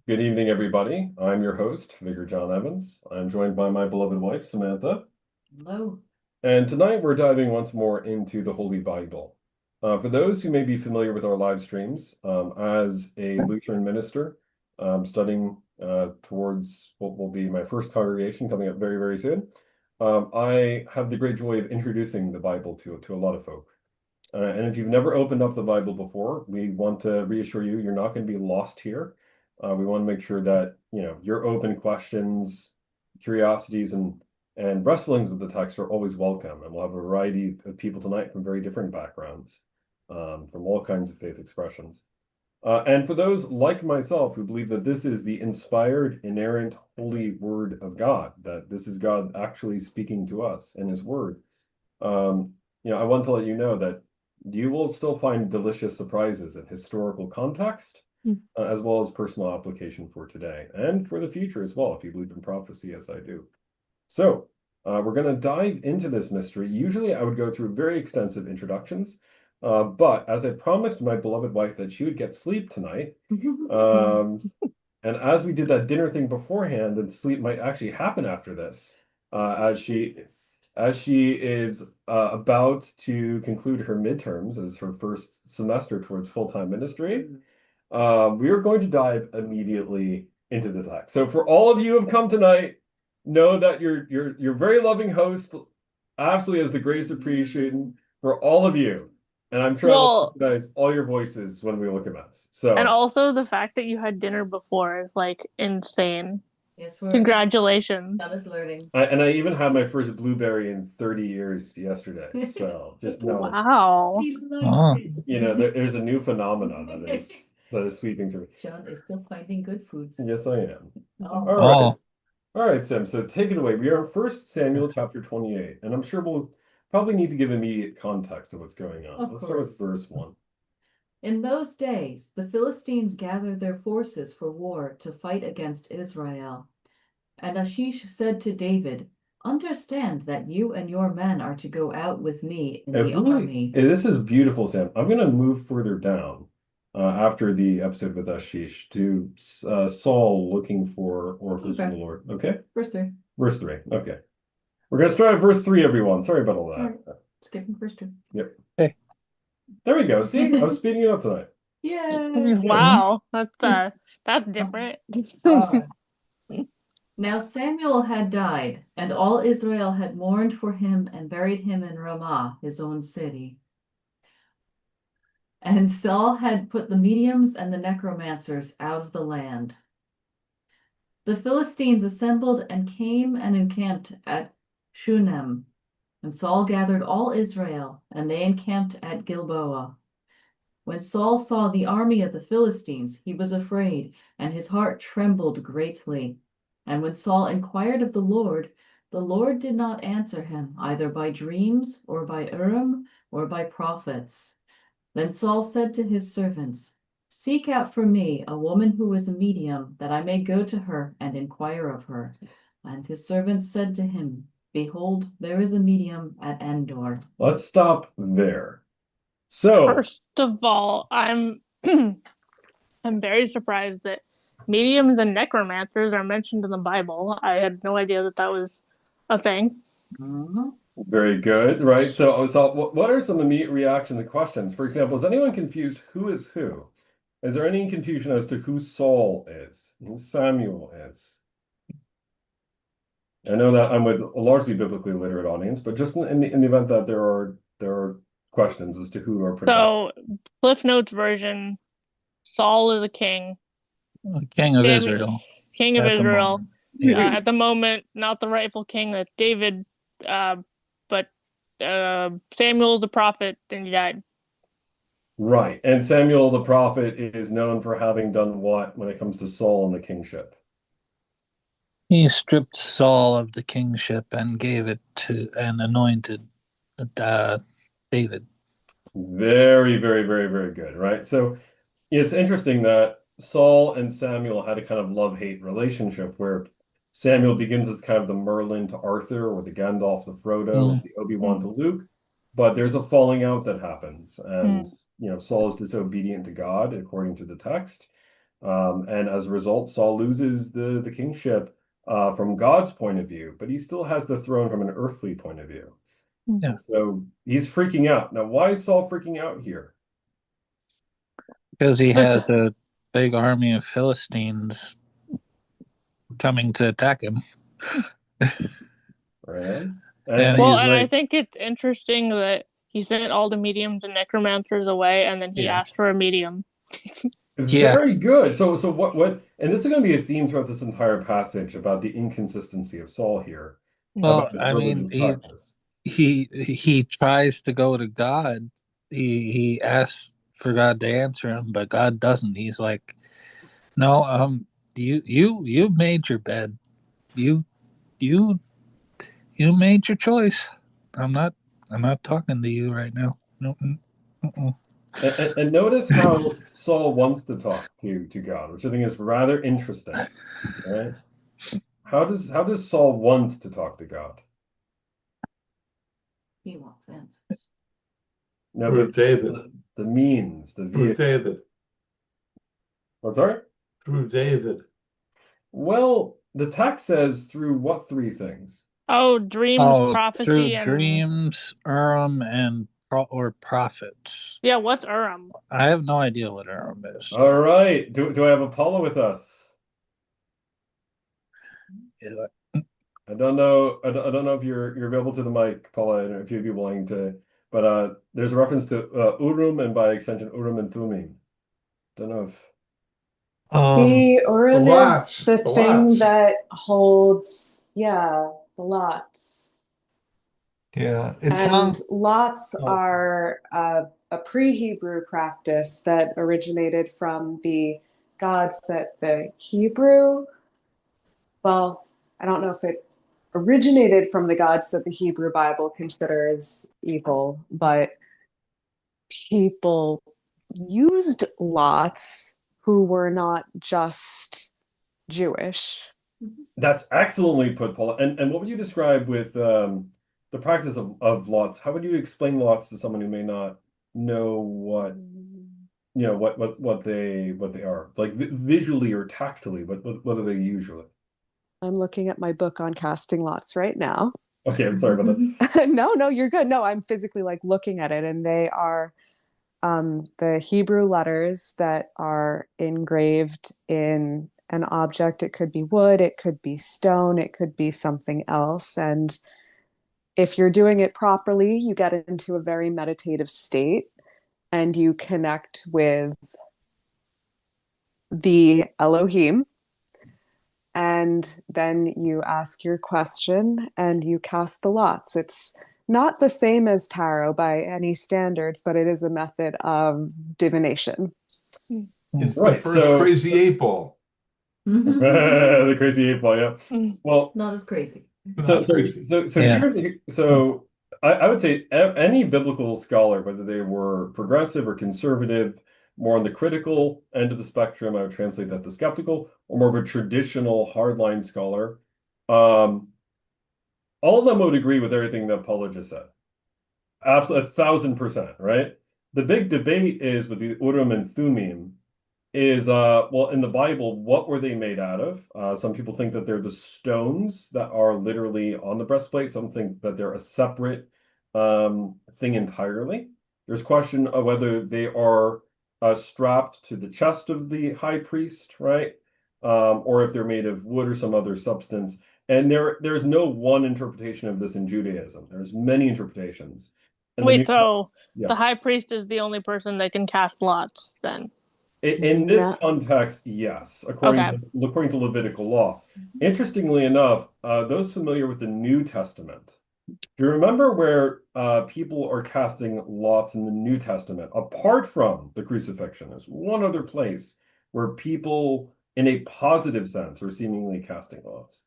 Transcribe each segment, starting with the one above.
Good evening, everybody. I'm your host, Vicar John Evans. I'm joined by my beloved wife, Samantha. Hello. And tonight we're diving once more into the Holy Bible. For those who may be familiar with our live streams, as a Lutheran minister, studying towards what will be my first congregation coming up very, very soon, I have the great joy of introducing the Bible to a lot of folk. And if you've never opened up the Bible before, we want to reassure you, you're not going to be lost here. We want to make sure that, your open questions, curiosities, and wrestlings with the text are always welcome. And we'll have a variety of people tonight from very different backgrounds, from all kinds of faith expressions. And for those like myself who believe that this is the inspired, inerrant, holy word of God, that this is God actually speaking to us in his word, I want to let you know that you will still find delicious surprises in historical context, as well as personal application for today and for the future as well, if you believe in prophecy, as I do. So, we're going to dive into this mystery. Usually I would go through very extensive introductions, but as I promised my beloved wife that she would get sleep tonight, and as we did that dinner thing beforehand, and sleep might actually happen after this, as she is about to conclude her midterms as her first semester towards full-time ministry, we are going to dive immediately into the text. So for all of you who have come tonight, know that your very loving host absolutely has the greatest appreciation for all of you. And I'm sure I will recognize all your voices when we look at Mets. And So also the fact that you had dinner before is like insane. Yes, Congratulations. That is learning. I even had my first blueberry in 30 years yesterday. So just know, Wow. there's a new phenomenon that is sweeping through. John is still finding good foods. Yes, I am. Oh. All right, Sam. So take it away. We are in 1 Samuel chapter 28, and I'm sure we'll probably need to give immediate context of what's going on. Let's start with verse 1. In those days, the Philistines gathered their forces for war to fight against Israel. And Achish said to David, "Understand that you and your men are to go out with me in the army." This is beautiful, Sam. I'm going to move further down after the episode with Achish to Saul looking for oracles from the Lord. Okay? Verse 3. Verse 3. Okay. We're going to start at verse 3, everyone. Sorry about all that. All right. Skipping verse 2. Yep. Hey. There we go. See, I was speeding it up tonight. Yeah. Wow. That's different. Now Samuel had died, and all Israel had mourned for him and buried him in Ramah, his own city. And Saul had put the mediums and the necromancers out of the land. The Philistines assembled and came and encamped at Shunem. And Saul gathered all Israel, and they encamped at Gilboa. When Saul saw the army of the Philistines, he was afraid, and his heart trembled greatly. And when Saul inquired of the Lord did not answer him, either by dreams, or by Urim, or by prophets. Then Saul said to his servants, "Seek out for me a woman who is a medium, that I may go to her and inquire of her." And his servants said to him, "Behold, there is a medium at Endor." Let's stop there. So, first of all, I'm I'm very surprised that mediums and necromancers are mentioned in the Bible. I had no idea that was a thing. Very good, right? So what are some immediate reactions and questions? For example, is anyone confused who is who? Is there any confusion as to who Saul is, who Samuel is? I know that I'm with a largely biblically literate audience, but just in the event that there are questions as to who are So, Cliff Notes version, Saul is a king. King of Israel. King of Israel. Yeah. At the moment, not the rightful king, that's David, but Samuel the prophet, and he died. Right. And Samuel the prophet is known for having done what when it comes to Saul and the kingship? He stripped Saul of the kingship and gave it to and anointed David. Very, very, very, very good, right? So it's interesting that Saul and Samuel had a kind of love-hate relationship where Samuel begins as kind of the Merlin to Arthur, or the Gandalf to Frodo, the Obi-Wan to Luke, but there's a falling out that happens, and Saul is disobedient to God according to the text, And as a result, Saul loses the kingship from God's point of view, but he still has the throne from an earthly point of view. Yeah. So he's freaking out. Now, why is Saul freaking out here? Because he has a big army of Philistines coming to attack him. Right? And Well, he's and I like, think it's interesting that he sent all the mediums and necromancers away, and then he Yeah. asked for a medium. Yeah. Very good. So what and this is going to be a theme throughout this entire passage about the inconsistency of Saul here. well, About his I mean, religious practice. he tries to go to God. He asks for God to answer him, but God doesn't. He's like, no, you made your bed. You made your choice. I'm not talking to you right now. No. And notice how Saul wants to talk to God, which I think is rather interesting. Right? How does Saul want to talk to God? He wants answers. No, Through but David. the means, the Through vehicle. David. What's sorry? Through David. Well, the text says through what three things? Oh, dreams, Oh, prophecy, through and dreams, Urim, and or prophets. yeah, what's Urim? I have no idea what Urim is. All right. Do I have Apollo with us? I don't know. I don't know if you're available to the mic, Paula, and if you'd be willing to. But there's a reference to Urim and by extension Urim and Thummim. Don't know if. The Urim the is lots, the the thing lots. that holds, yeah, the lots. Yeah, it And sounds. lots Oh. are a pre-Hebrew practice that originated from the gods that the Hebrew, well, I don't know if it originated from the gods that the Hebrew Bible considers evil, but people used lots who were not just Jewish. That's excellently put, Paula. And what would you describe with the practice of lots? How would you explain lots to someone who may not know what what they are like visually or tactily? What are they usually? I'm looking at my book on casting lots right now. Okay, I'm sorry about that. No, you're good. No, I'm physically like looking at it, and they are the Hebrew letters that are engraved in an object. It could be wood, it could be stone, it could be something else. And if you're doing it properly, you get into a very meditative state and you connect with the Elohim. And then you ask your question and you cast the lots. It's not the same as tarot by any standards, but it is a method of divination. It's Right, the first crazy 8 ball. The crazy 8 ball, yeah. Well, Not as crazy. so Not crazy. Yeah. I would say any biblical scholar, whether they were progressive or conservative, more on the critical end of the spectrum, I would translate that to skeptical, or more of a traditional hardline scholar, all of them would agree with everything that Paula just said. Absolutely, 1,000%, right? The big debate is with the Urim and Thummim is well, in the Bible, what were they made out of? Some people think that they're the stones that are literally on the breastplate. Some think that they're a separate thing entirely. There's question of whether they are strapped to the chest of the high priest, right? Or if they're made of wood or some other substance. And there's no one interpretation of this in Judaism. There's many interpretations. And Wait, so yeah. the high priest is the only person that can cast lots then? In this No. context, yes, according to Levitical law. Interestingly enough, those familiar with the New Testament, do you remember where people are casting lots in the New Testament, apart from the crucifixion? There's one other place where people, in a positive sense, are seemingly casting lots.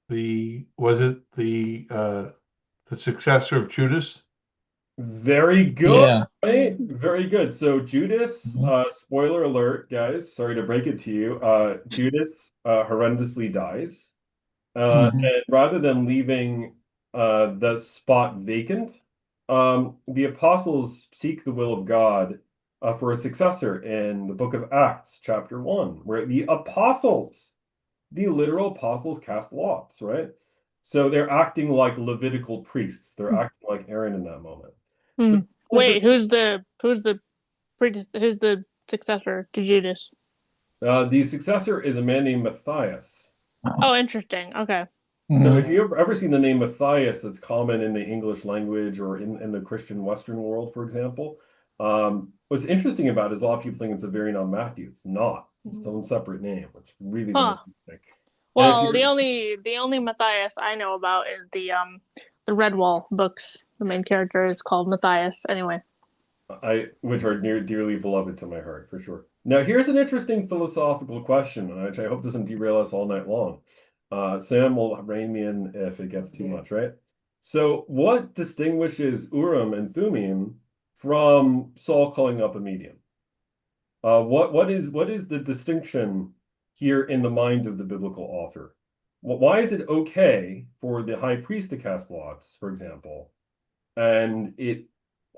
Was it the successor of Judas? Very good. Yeah. Right? Very good. So Judas, spoiler alert, guys, sorry to break it to you, Judas horrendously dies. And rather than leaving the spot vacant, the apostles seek the will of God for a successor in the book of Acts, chapter 1, where the apostles, the literal apostles, cast lots, right? So they're acting like Levitical priests. They're acting like Aaron in that moment. So Wait, who's the successor to Judas? the successor is a man named Matthias. Oh, interesting. Okay. So Mhm. if you ever seen the name Matthias, that's common in the English language or in the Christian Western world, for example. What's interesting about it is a lot of people think it's a variant on Matthew. It's not. It's its own separate name, which really Huh. interesting. Well, the only Matthias I know about is the Redwall books. The main character is called Matthias. Anyway. Which are dearly beloved to my heart, for sure. Now, here's an interesting philosophical question, which I hope doesn't derail us all night long. Sam will rein me in if it gets too much, right? So, what distinguishes Urim and Thummim from Saul calling up a medium? What is the distinction here in the mind of the biblical author? Why is it okay for the high priest to cast lots, for example, and it,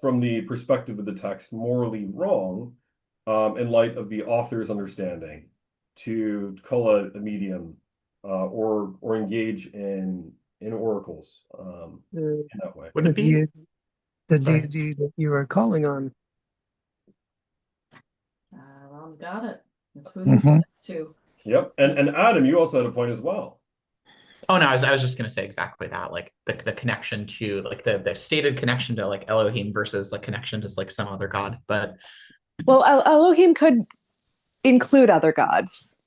from the perspective of the text, morally wrong, in light of the author's understanding, to call a medium or engage in oracles The, in that way? Would the, it be? the Sorry. deity that you are calling on. Ron's got it. That's who Mhm. he's to. Yep, and Adam, you also had a point as well. Oh no, I was just gonna say exactly that, like the connection to like the stated connection to like Elohim versus like connection to like some other god. But Well, Elohim could include other gods,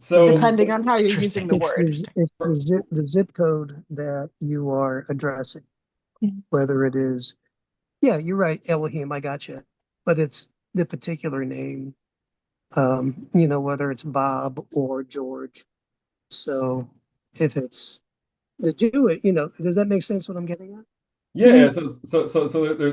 So depending on how you're Interesting. using the It's word. the zip code that you are addressing, Mhm. whether it is, yeah, you're right, Elohim, I got you, but it's the particular name, whether it's Bob or George. So if it's the Jewish, does that make sense what I'm getting at? yeah, so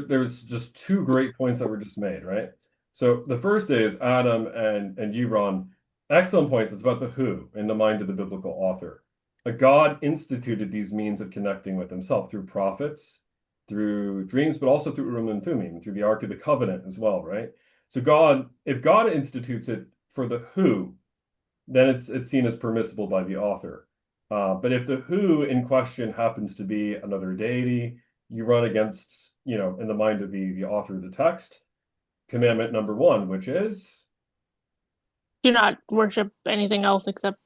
there's just two great points that were just made, right? So the first is Adam and you, Ron, excellent points. It's about the who in the mind of the biblical author. A God instituted these means of connecting with himself through prophets, through dreams, but also through Urim and Thummim, through the Ark of the Covenant as well, right? So if God institutes it for the who, then it's seen as permissible by the author. But if the who in question happens to be another deity, you run against, in the mind of the author of the text, commandment number 1, which is Do not worship anything else except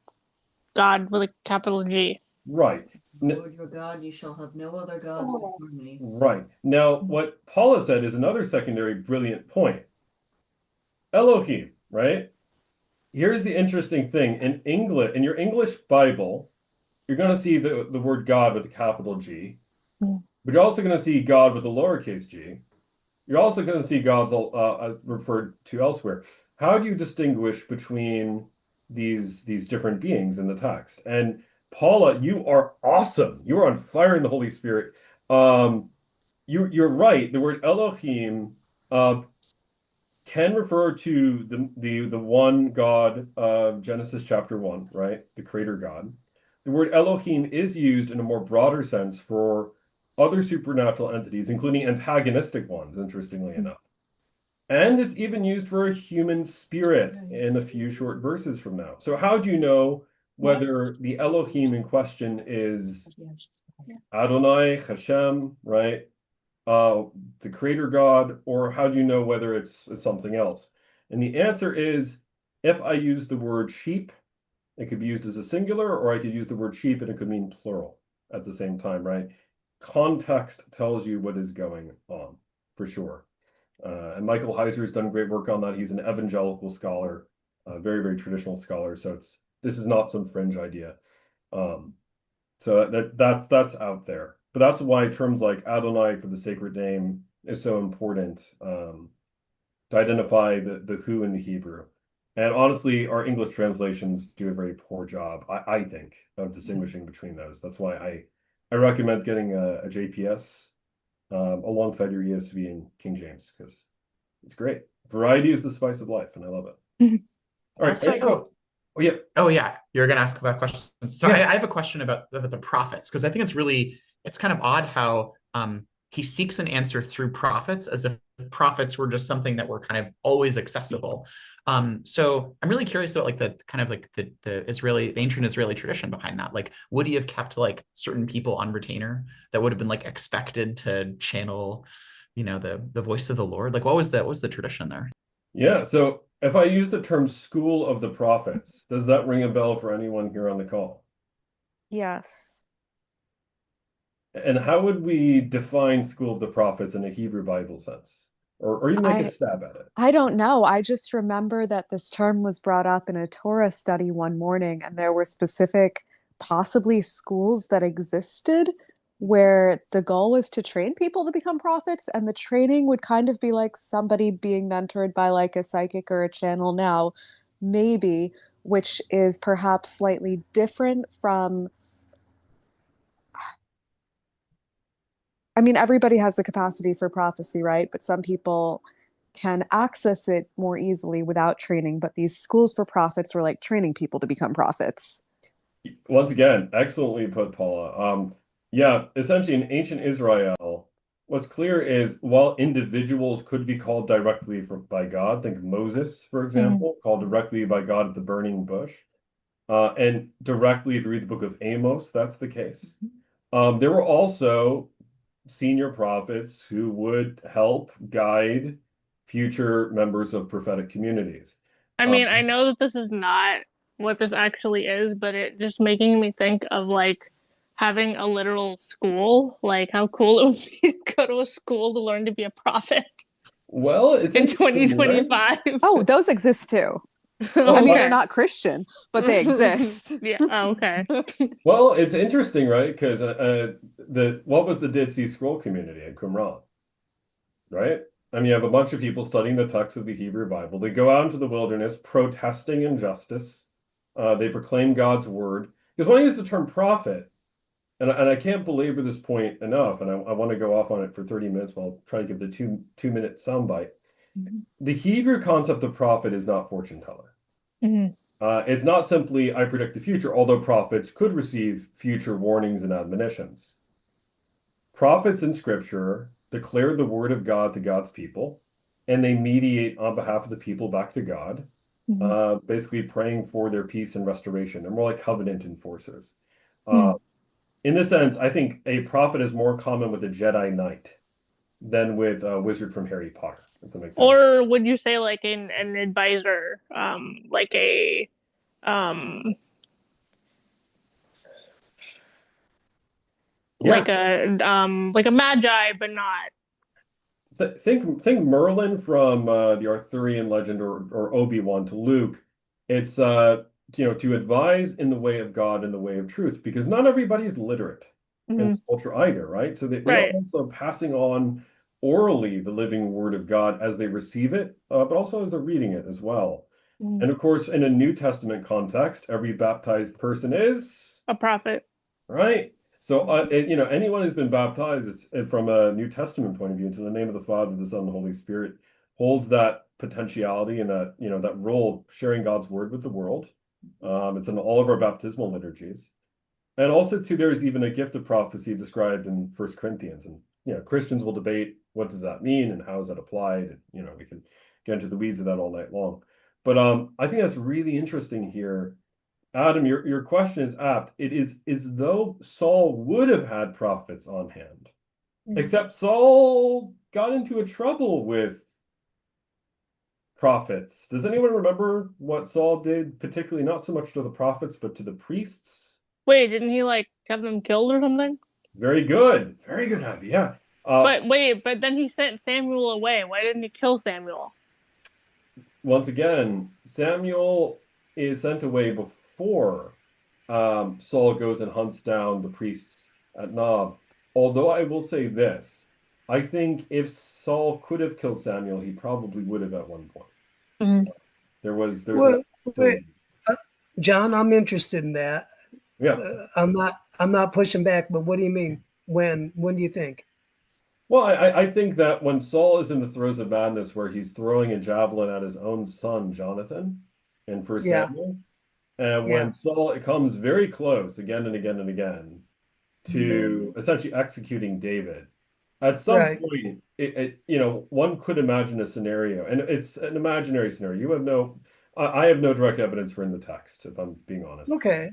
God with a capital G. right. Lord your God, you shall have no other gods before me. Right. Now, what Paula said is another secondary brilliant point. Elohim, right? Here's the interesting thing. In English, in your English Bible, you're going to see the word God with a capital G, Mm. but you're also going to see God with a lowercase g. You're also going to see gods referred to elsewhere. How do you distinguish between these different beings in the text? And Paula, you are awesome. You are on fire in the Holy Spirit. You're right. The word Elohim can refer to the one God of Genesis chapter 1, right? The creator God. The word Elohim is used in a more broader sense for other supernatural entities, including antagonistic ones, interestingly enough. And it's even used for a human spirit in a few short verses from now. So how do you know whether the Elohim in question is Adonai, Hashem, right? The creator God, or how do you know whether it's something else? And the answer is, if I use the word sheep, it could be used as a singular, or I could use the word sheep and it could mean plural at the same time, right? Context tells you what is going on, for sure. And Michael Heiser has done great work on that. He's an evangelical scholar, a very, very traditional scholar. So this is not some fringe idea. So that's out there. But that's why terms like Adonai for the sacred name is so important to identify the who in the Hebrew. And honestly, our English translations do a very poor job, I think, of distinguishing between those. That's why I recommend getting a JPS alongside your ESV and King James, because it's great. Variety is the spice of life, and I love it. All right. Also, Oh yeah. oh yeah, you're gonna ask about questions. So Yeah. I have a question about the prophets, because I think it's kind of odd how he seeks an answer through prophets, as if prophets were just something that were kind of always accessible. So I'm really curious about like the kind of like the ancient Israeli tradition behind that. Like, would he have kept like certain people on retainer that would have been like expected to channel, the voice of the Lord? Like, what was the tradition there? Yeah, so if I use the term school of the prophets, does that ring a bell for anyone here on the call? Yes. And how would we define school of the prophets in a Hebrew Bible sense? Or you make a stab at it? I don't know. I just remember that this term was brought up in a Torah study one morning, and there were specific, possibly schools that existed where the goal was to train people to become prophets, and the training would kind of be like somebody being mentored by like a psychic or a channel now, maybe, which is perhaps slightly different from. I mean, everybody has the capacity for prophecy, right? But some people can access it more easily without training. But these schools for prophets were like training people to become prophets. Once again, excellently put, Paula. Yeah, essentially in ancient Israel, what's clear is while individuals could be called directly by God, think Moses, for example, called directly by God at the burning bush. And directly, if you read the book of Amos, that's the case. There were also senior prophets who would help guide future members of prophetic communities. I mean, I know that this is not what this actually is, but it just making me think of like having a literal school, like how cool it would be to go to a school to learn to be a prophet Well, it's in interesting, right? 2025. Oh, those exist too. Oh, I mean, Okay. they're not Christian, but they exist. Yeah. Oh, okay. Well, it's interesting, right? Because what was the Dead Sea Scroll community at Qumran, right? I mean, you have a bunch of people studying the text of the Hebrew Bible. They go out into the wilderness protesting injustice. They proclaim God's word. Because when I use the term prophet, and I can't belabor this point enough, and I want to go off on it for 30 minutes while I'll try to give the two-minute soundbite. The Hebrew concept of prophet is not fortune teller. It's not simply I predict the future, although prophets could receive future warnings and admonitions. Prophets in Scripture declare the word of God to God's people, and they mediate on behalf of the people back to God, basically praying for their peace and restoration. They're more like covenant enforcers. In this sense, I think a prophet is more common with a Jedi Knight than with a wizard from Harry Potter, if that makes sense. Or would you say like an advisor, like a like a magi, but not. Think Merlin from the Arthurian legend, or Obi-Wan to Luke. It's to advise in the way of God and the way of truth, because not everybody is literate in culture either, right? So they are also passing on orally the living word of God as they receive it, but also as they're reading it as well. And of course, in a New Testament context, every baptized person is A prophet. right. So anyone who's been baptized from a New Testament point of view into the name of the Father, the Son, and the Holy Spirit holds that potentiality and that role of sharing God's word with the world. It's in all of our baptismal liturgies. And also, too, there's even a gift of prophecy described in 1 Corinthians. And, Christians will debate what does that mean and how is that applied. And, we can get into the weeds of that all night long. But I think that's really interesting here. Adam, your question is apt. It is as though Saul would have had prophets on hand, except Saul got into a trouble with prophets. Does anyone remember what Saul did, particularly not so much to the prophets, but to the priests? Wait, didn't he like have them killed or something? Very good, Abby. Yeah. But then he sent Samuel away. Why didn't he kill Samuel? Once again, Samuel is sent away before Saul goes and hunts down the priests at Nob. Although I will say this, I think if Saul could have killed Samuel, he probably would have at one point. There was wait, John, I'm interested in that. Yeah. I'm not pushing back, but what do you mean? When do you think? Well, I think that when Saul is in the throes of madness, where he's throwing a javelin at his own son Jonathan in 1 Samuel, and when Saul comes very close again and again and again to essentially executing David, At some Right. point, you know, one could imagine a scenario, and it's an imaginary scenario. You have no, I have no direct evidence for in the text, if I'm being honest. Okay.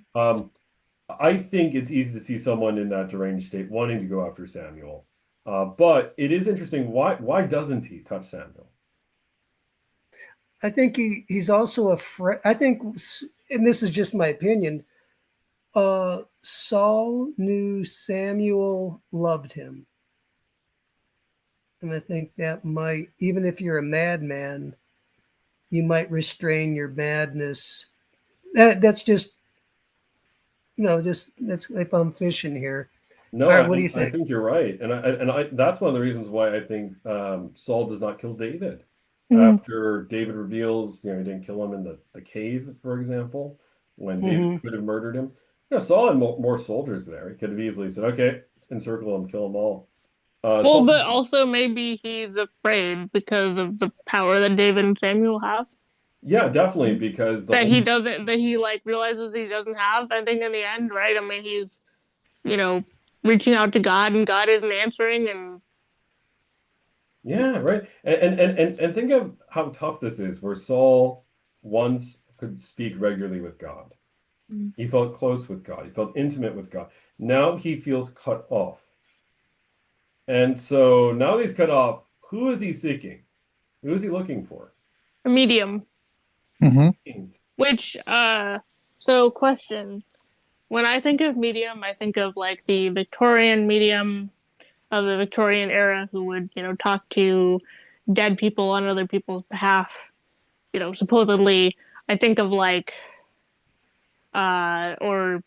I think it's easy to see someone in that deranged state wanting to go after Samuel. But it is interesting. Why doesn't he touch Samuel? I think he's also afraid. I think, and this is just my opinion, Saul knew Samuel loved him. And I think that might, even if you're a madman, you might restrain your madness. That's just, that's if I'm fishing here. No, All right, what do you I think? think you're right, and I that's one of the reasons why I think Saul does not kill David after David reveals, you know, he didn't kill him in the cave, for example, when David could have murdered him. Yeah, Saul had more soldiers there. He could have easily said, "Okay, encircle them, kill them all." Well, Saul, but also maybe he's afraid because of the power that David and Samuel have. yeah, definitely, because That he doesn't, that he like realizes he doesn't have. I think in the end, right? I mean, he's, you know, reaching out to God and God isn't answering, and yeah, right. And think of how tough this is, where Saul once could speak regularly with God. He felt close with God. He felt intimate with God. Now he feels cut off. And so now he's cut off. Who is he seeking? Who is he looking for? a medium. Which, so question. When I think of medium, I think of like the Victorian medium of the Victorian era who would, you know, talk to dead people on other people's behalf, you know, supposedly. I think of like, or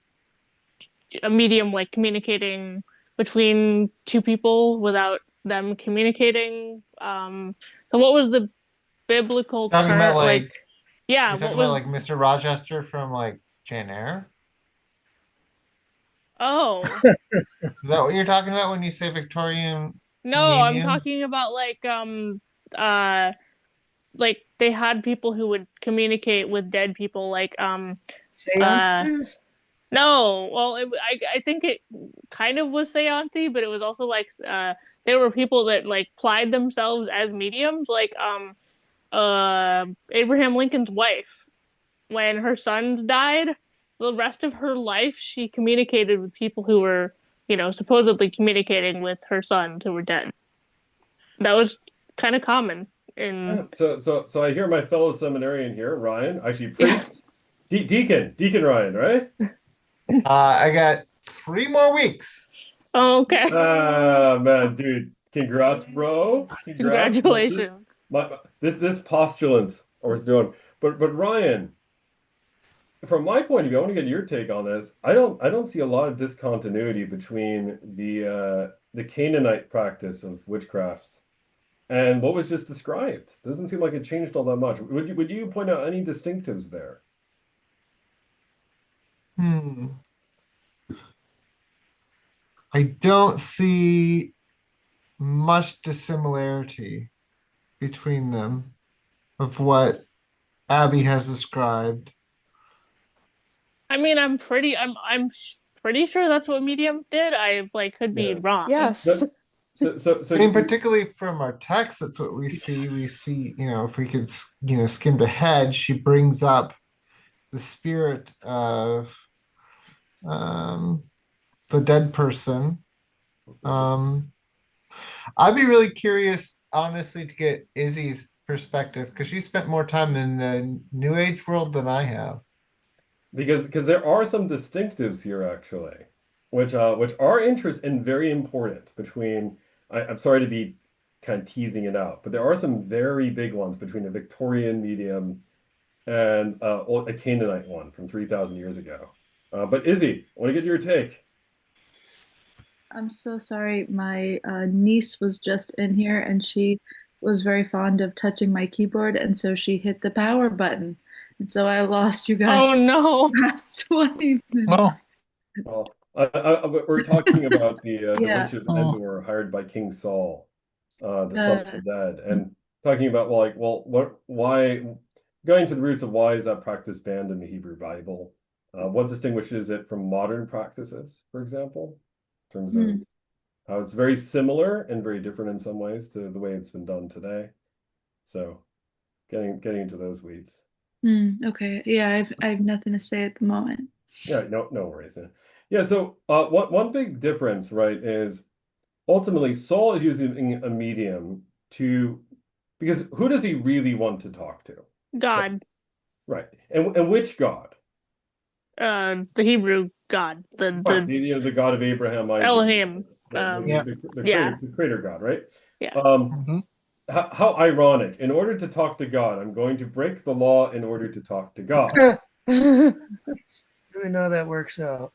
a medium like communicating between two people without them communicating. So what was the biblical Talking about term? like, Yeah, you're what talking was, about like Mr. Rochester from like Jane Eyre? oh, Is that what you're talking about when you say Victorian no, I'm medium? talking about like they had people who would communicate with dead people, like Seances? no, well, I think it kind of was seancey, but it was also like there were people that like plied themselves as mediums, like Abraham Lincoln's wife, when her son died, the rest of her life she communicated with people who were, you know, supposedly communicating with her sons who were dead. That was kind of common in So I hear my fellow seminarian here, Ryan, actually priest, Deacon Ryan, right? I got 3 more weeks. Oh, okay. Ah, man, dude, congrats, bro. Congrats. Congratulations. This postulant I was doing, but Ryan, from my point of view, I want to get your take on this. I don't see a lot of discontinuity between the Canaanite practice of witchcraft and what was just described. Doesn't seem like it changed all that much. Would you point out any distinctives there? I don't see much dissimilarity between them of what Abby has described. I mean, I'm pretty sure that's what mediums did. I like could be wrong. Yes. So I mean, particularly from our text, that's what we see. We see, you know, if we could, you know, skim ahead, she brings up the spirit of the dead person. I'd be really curious, honestly, to get Izzy's perspective because she spent more time in the New Age world than I have. because there are some distinctives here actually, which are interest and very important between. I'm sorry to be kind of teasing it out, but there are some very big ones between a Victorian medium and a Canaanite one from 3,000 years ago. But Izzy, I want to get your take. I'm so sorry. My niece was just in here and she was very fond of touching my keyboard, and so she hit the power button. And so I lost you guys Oh no. for the past 20 minutes. Well, we're talking about the Yeah. witches of Endor hired by King Saul, the son of the dead, and talking about why going to the roots of why is that practice banned in the Hebrew Bible? What distinguishes it from modern practices, for example, in terms of It's very similar and very different in some ways to the way it's been done today. So getting into those weeds. Okay. Yeah, I have nothing to say at the moment. Yeah, no worries. Yeah, so one big difference, right, is ultimately Saul is using a medium because who does he really want to talk to? God, Right. And which God? the Hebrew God, Right. the The God of Abraham, Isaac, Elohim. Yeah. the creator God, right? Yeah. Mhm. How ironic. In order to talk to God, I'm going to break the law in order to talk to God. We know that works out.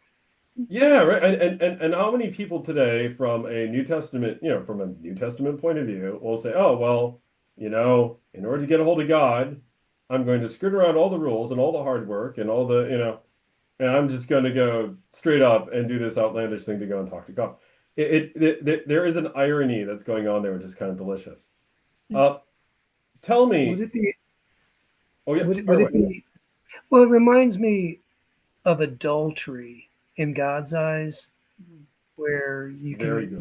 Yeah, right. And how many people today from a New Testament, from a New Testament point of view, will say, oh, well, in order to get a hold of God, I'm going to skirt around all the rules and all the hard work and all the, and I'm just going to go straight up and do this outlandish thing to go and talk to God. There is an irony that's going on there, which is kind of delicious. Tell me. Would it be? Oh, yeah. Would it be? Well, it reminds me of adultery in God's eyes, where you Very can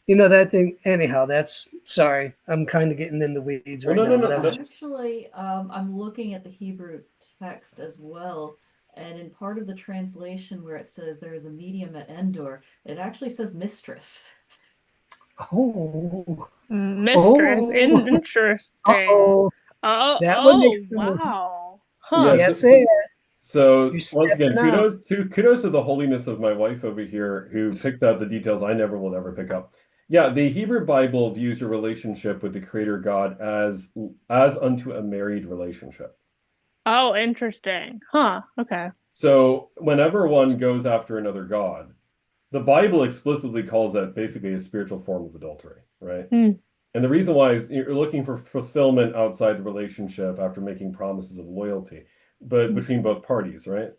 good. that thing. Anyhow, that's sorry. I'm kind of getting in the weeds right now. But I was just, Actually, I'm looking at the Hebrew text as well, and in part of the translation where it says there is a medium at Endor, it actually says mistress. Mistress. Interesting. Oh, that would make sense. Wow. Yeah, That's it. So You're once again, stepping up. kudos to the holiness of my wife over here, who picks out the details I never will ever pick up. Yeah, the Hebrew Bible views your relationship with the Creator God as unto a married relationship. Oh, interesting. Huh. Okay. So whenever one goes after another god, the Bible explicitly calls that basically a spiritual form of adultery, right? And the reason why is you're looking for fulfillment outside the relationship after making promises of loyalty, but between both parties, right?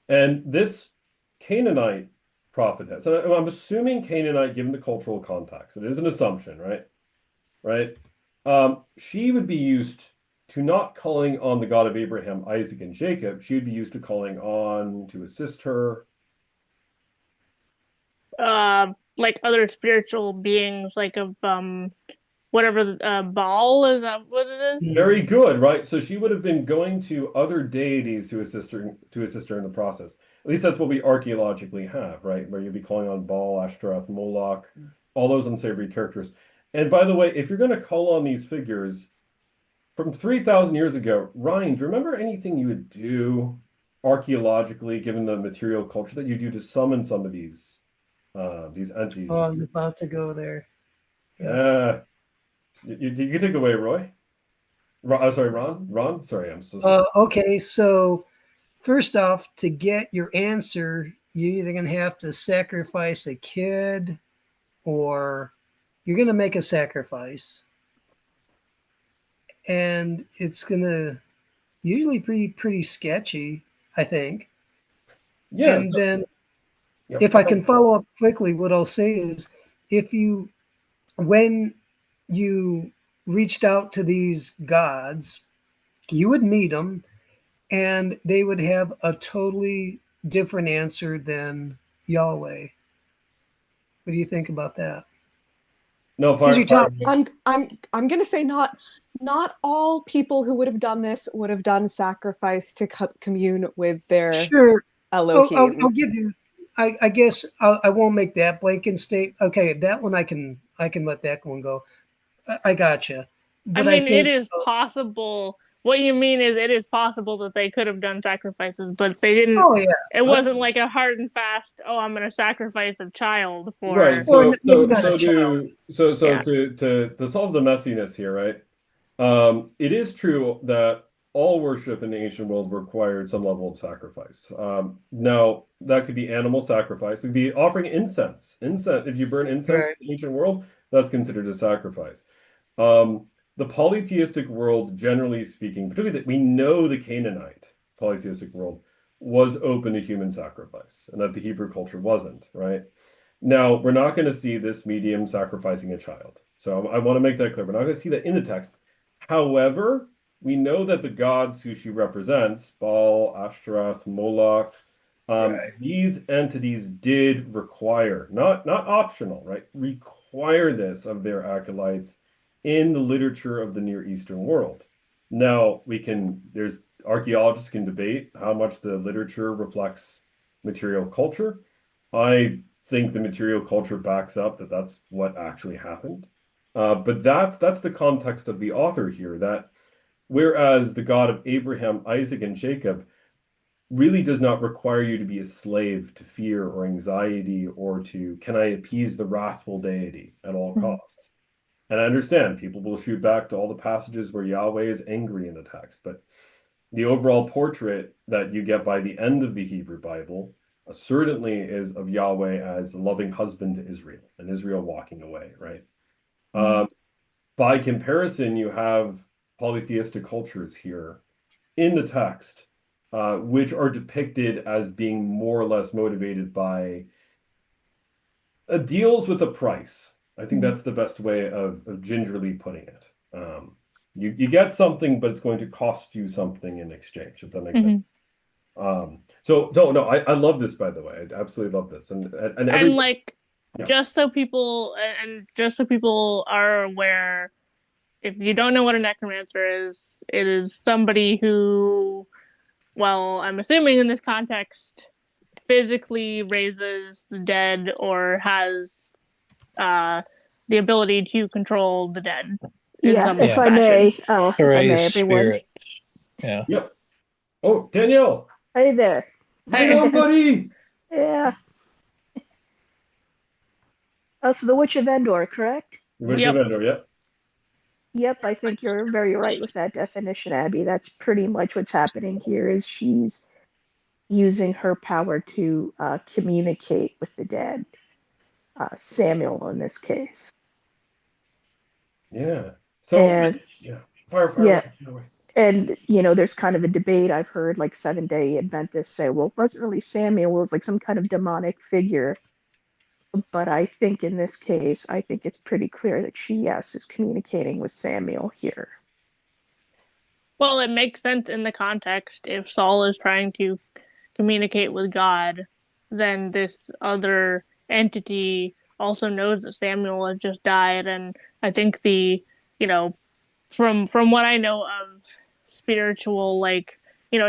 And this Canaanite prophetess, and I'm assuming Canaanite given the cultural context, it is an assumption, right? Right? She would be used to not calling on the God of Abraham, Isaac, and Jacob. She would be used to calling on to assist her. Like other spiritual beings, like of whatever Baal, is that what it is? Very good, right? So she would have been going to other deities to assist her in the process. At least that's what we archaeologically have, right? Where you'd be calling on Baal, Ashtaroth, Moloch, all those unsavory characters. And by the way, if you're going to call on these figures from 3,000 years ago, Ryan, do you remember anything you would do archaeologically, given the material culture that you do to summon some of these entities? Oh, I was about to go there. You can take away, Roy. Sorry, Ron. Ron, sorry, I'm so sorry. Okay, so first off, to get your answer, you're either going to have to sacrifice a kid, or you're going to make a sacrifice, and it's going to usually be pretty sketchy, I think. Yeah. And then, if I can follow up quickly, what I'll say is, when you reached out to these gods, you would meet them, and they would have a totally different answer than Yahweh. What do you think about that? No, I'm going to say not all people who would have done this would have done sacrifice to commune with their Elohim. I'll give you. I guess I won't make that blanket statement. Okay, that one I can let that one go. I gotcha. But I mean, it is possible. What you mean is, it is possible that they could have done sacrifices, but they didn't. Oh yeah. It wasn't like a hard and fast. Oh, I'm going to sacrifice a child for. Right. So to solve the messiness here, right? It is true that all worship in the ancient world required some level of sacrifice. Now, that could be animal sacrifice. It could be offering incense. If you burn incense in the ancient world, that's considered a sacrifice. The polytheistic world, generally speaking, particularly that we know the Canaanite polytheistic world was open to human sacrifice, and that the Hebrew culture wasn't, right? Now, we're not going to see this medium sacrificing a child. So I want to make that clear. We're not going to see that in the text. However, we know that the gods who she represents, Baal, Ashtaroth, Moloch, These entities did require, not optional, right? Require this of their acolytes in the literature of the Near Eastern world. Now there's archaeologists can debate how much the literature reflects material culture. I think the material culture backs up that that's what actually happened. But that's the context of the author here, that whereas the God of Abraham, Isaac, and Jacob really does not require you to be a slave to fear or anxiety or to, can I appease the wrathful deity at all costs? And I understand people will shoot back to all the passages where Yahweh is angry in the text, but the overall portrait that you get by the end of the Hebrew Bible certainly is of Yahweh as a loving husband to Israel, and Israel walking away, right? By comparison, you have polytheistic cultures here in the text, which are depicted as being more or less motivated by deals with a price. I think that's the best way of gingerly putting it. You get something, but it's going to cost you something in exchange, if that makes sense. So no, I love this, by the way. I absolutely love this. And like, yeah. just so people are aware, if you don't know what a necromancer is, it is somebody who, well, I'm assuming in this context, physically raises the dead or has the ability to control the dead. Yeah, if I may. Oh, if I may, everyone. Spirit. Yeah. Yep. Oh, Danielle. Hey there. Right on, buddy. Yeah. Oh, so the Witch of Endor, correct? Witch of Endor, yep. Yep, I think you're very right with that definition, Abby. That's pretty much what's happening here. Is she's using her power to communicate with the dead. Samuel, in this case. Yeah. So fire. Yeah. And there's kind of a debate I've heard, like Seventh-day Adventists say, well, it wasn't really Samuel, it was like some kind of demonic figure. But I think in this case, I think it's pretty clear that she, yes, is communicating with Samuel here. Well, it makes sense in the context. If Saul is trying to communicate with God, then this other entity also knows that Samuel has just died. And I think from what I know of spiritual, it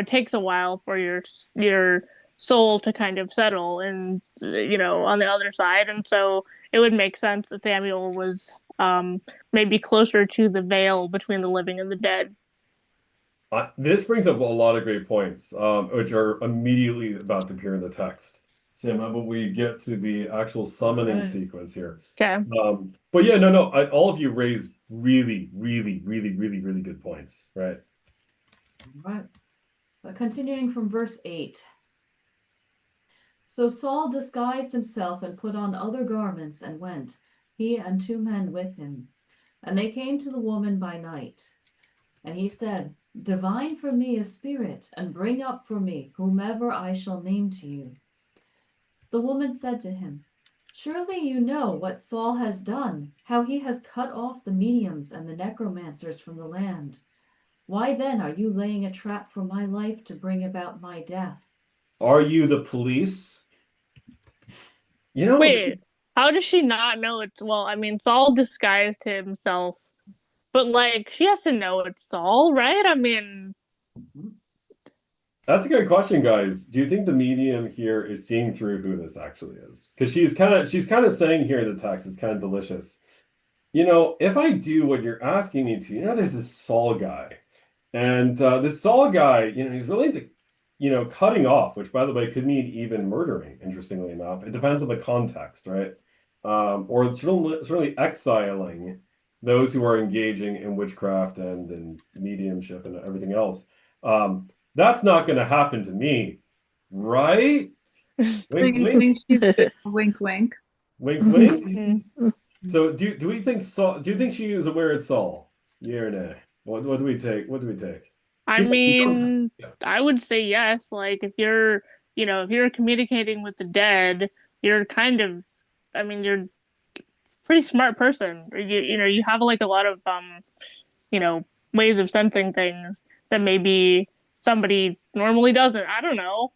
takes a while for your soul to kind of settle and on the other side, and so it would make sense that Samuel was maybe closer to the veil between the living and the dead. This brings up a lot of great points, which are immediately about to appear in the text. Sam, how about we get to the actual summoning sequence here? Okay. But yeah, no, all of you raised really, really, really, really, really good points, right? Right. But continuing from verse 8. So Saul disguised himself and put on other garments and went, he and 2 men with him. And they came to the woman by night. And he said, divine for me a spirit, and bring up for me whomever I shall name to you. The woman said to him, surely you know what Saul has done, how he has cut off the mediums and the necromancers from the land. Why then are you laying a trap for my life to bring about my death? Are you the police? Wait, how does she not know it's, well, I mean, Saul disguised himself, but she has to know it's Saul, right? I mean, that's a good question, guys. Do you think the medium here is seeing through who this actually is? Because she's kind of saying here in the text, it's kind of delicious. If I do what you're asking me to, there's this Saul guy, and this Saul guy, he's really into cutting off, which by the way could mean even murdering, interestingly enough. It depends on the context, right? Or certainly exiling those who are engaging in witchcraft and in mediumship and everything else. That's not going to happen to me, right? Wink, wink. Wink, wink. Wink, wink. So do we think Saul? Do you think she is aware it's Saul? Yeah or nay? What do we take? What do we take? I mean, I would say yes. If you're communicating with the dead, you're you're a pretty smart person. You have a lot of ways of sensing things that maybe somebody normally doesn't. I don't know.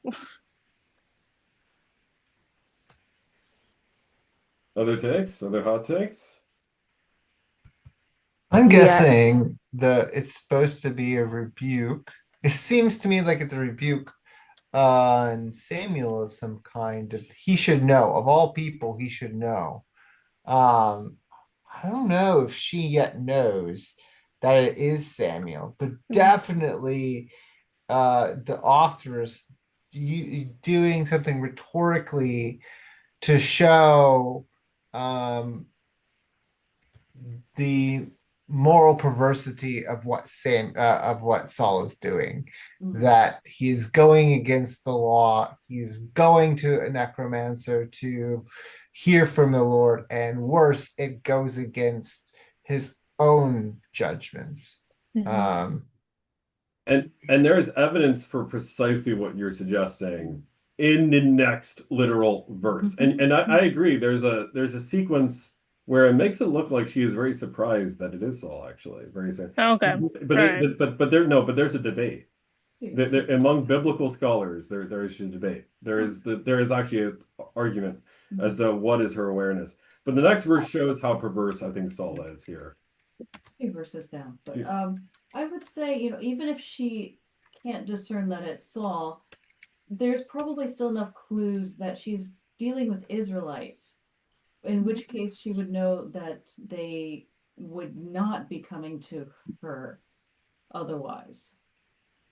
Other takes? Other hot takes? I'm Yeah. guessing that it's supposed to be a rebuke. It seems to me like it's a rebuke on Samuel of some kind. Of he should know, of all people, he should know. I don't know if she yet knows that it is Samuel, but definitely the authoress doing something rhetorically to show the moral perversity of what Saul is doing. Mhm. That he's going against the law. He's going to a necromancer to hear from the Lord, and worse, it goes against his own judgments. Um, And there is evidence for precisely what you're suggesting in the next literal verse. And I agree. There's a sequence where it makes it look like she is very surprised that it is Saul, actually. Very sad. Okay. But there's a debate. Among biblical scholars, there is a debate. There is actually an argument as to what is her awareness. But the next verse shows how perverse I think Saul is here. Few verses down, but Yeah. I would say, even if she can't discern that it's Saul, there's probably still enough clues that she's dealing with Israelites, in which case she would know that they would not be coming to her otherwise.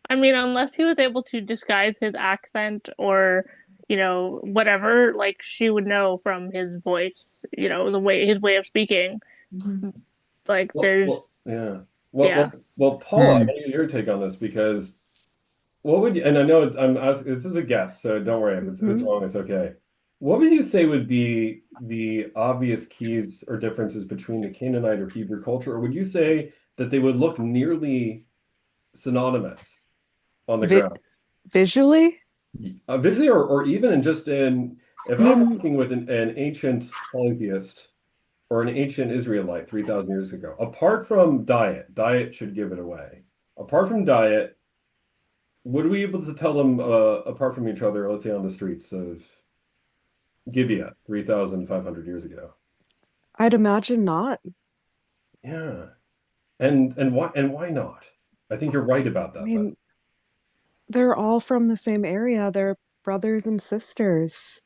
I mean, unless he was able to disguise his accent or, whatever, like she would know from his voice, his way of speaking. Like there's Yeah. Yeah. Well, Paula, I want to get your take on this because what would you, and I know I'm asking, this is a guess, so don't worry, if it's wrong, it's okay. What would you say would be the obvious keys or differences between the Canaanite or Hebrew culture, or would you say that they would look nearly synonymous on the ground? Visually? Visually, or even if I'm working with an ancient polytheist or an ancient Israelite 3,000 years ago, apart from diet should give it away. Apart from diet, would we be able to tell them apart from each other, let's say on the streets of Gibeah 3,500 years ago? I'd imagine not. Yeah. And why not? I think you're right about that. I mean, they're all from the same area. They're brothers and sisters.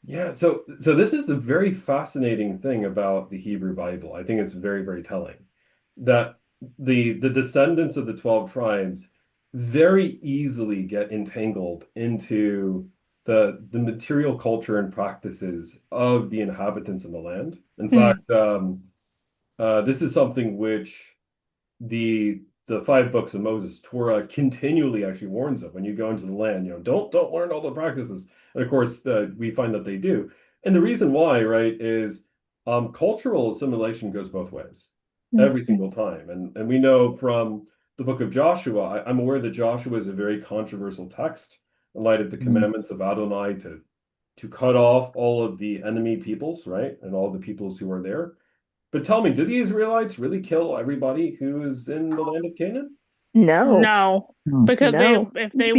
Yeah, so this is the very fascinating thing about the Hebrew Bible. I think it's very, very telling that the descendants of the 12 tribes very easily get entangled into the material culture and practices of the inhabitants in the land. In fact, this is something which the 5 books of Moses, Torah, continually actually warns of. When you go into the land, don't learn all the practices. And of course, we find that they do. And the reason why, right, is cultural assimilation goes both ways every single time. And we know from the book of Joshua, I'm aware that Joshua is a very controversial text in light of the commandments of Adonai to cut off all of the enemy peoples, right, and all the peoples who are there. But tell me, do the Israelites really kill everybody who is in the land of Canaan? No, because No. they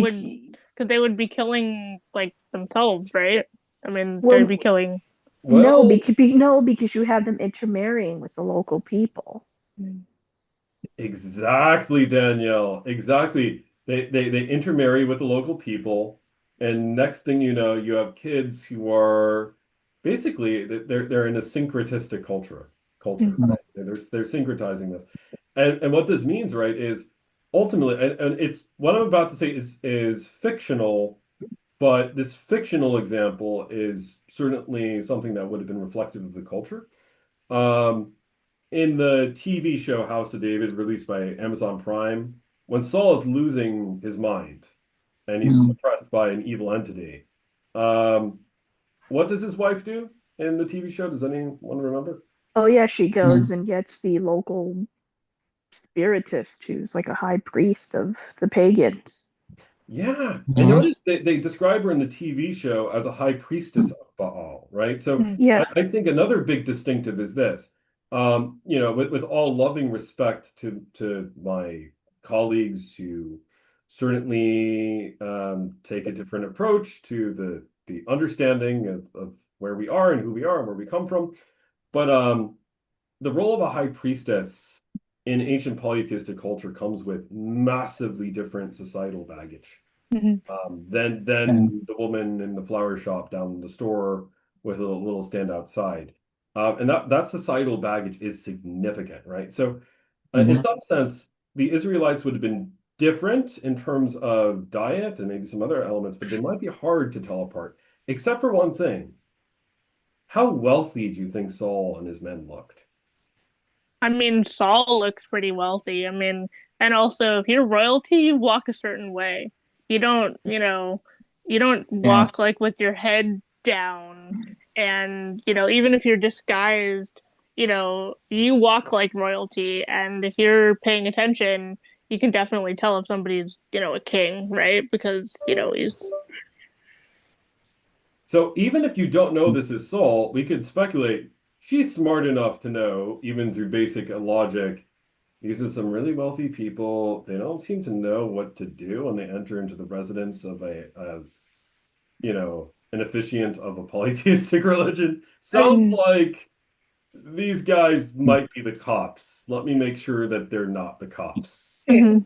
would be killing like themselves, right? I mean, Well, they'd be killing. No, because you have them intermarrying with the local people. Exactly, Danielle. Exactly. They intermarry with the local people, and next thing you know, you have kids who are basically they're in a syncretistic culture. Right? They're syncretizing this. And what this means, right, is ultimately, and it's what I'm about to say is fictional, but this fictional example is certainly something that would have been reflective of the culture. In the TV show House of David, released by Amazon Prime, when Saul is losing his mind and he's suppressed by an evil entity, what does his wife do in the TV show? Does anyone remember? Oh yeah, she goes and gets the local spiritist who's like a high priest of the pagans. Yeah, and notice they describe her in the TV show as a high priestess of Baal, right? So Yeah. I think another big distinctive is this. With all loving respect to my colleagues who certainly take a different approach to the understanding of where we are and who we are and where we come from. But the role of a high priestess in ancient polytheistic culture comes with massively different societal baggage than the woman in the flower shop down the store with a little stand outside. And that societal baggage is significant, right? So in some sense, the Israelites would have been different in terms of diet and maybe some other elements, but they might be hard to tell apart, except for one thing. How wealthy do you think Saul and his men looked? I mean, Saul looks pretty wealthy. I mean, and also if you're royalty, you walk a certain way. You don't, you don't walk like with your head down. And, even if you're disguised, you walk like royalty. And if you're paying attention, you can definitely tell if somebody's, a king, right? Because, he's. So even if you don't know this is Saul, we could speculate she's smart enough to know, even through basic logic, these are some really wealthy people. They don't seem to know what to do when they enter into the residence of an officiant of a polytheistic religion. Sounds like these guys might be the cops. Let me make sure that they're not the cops. It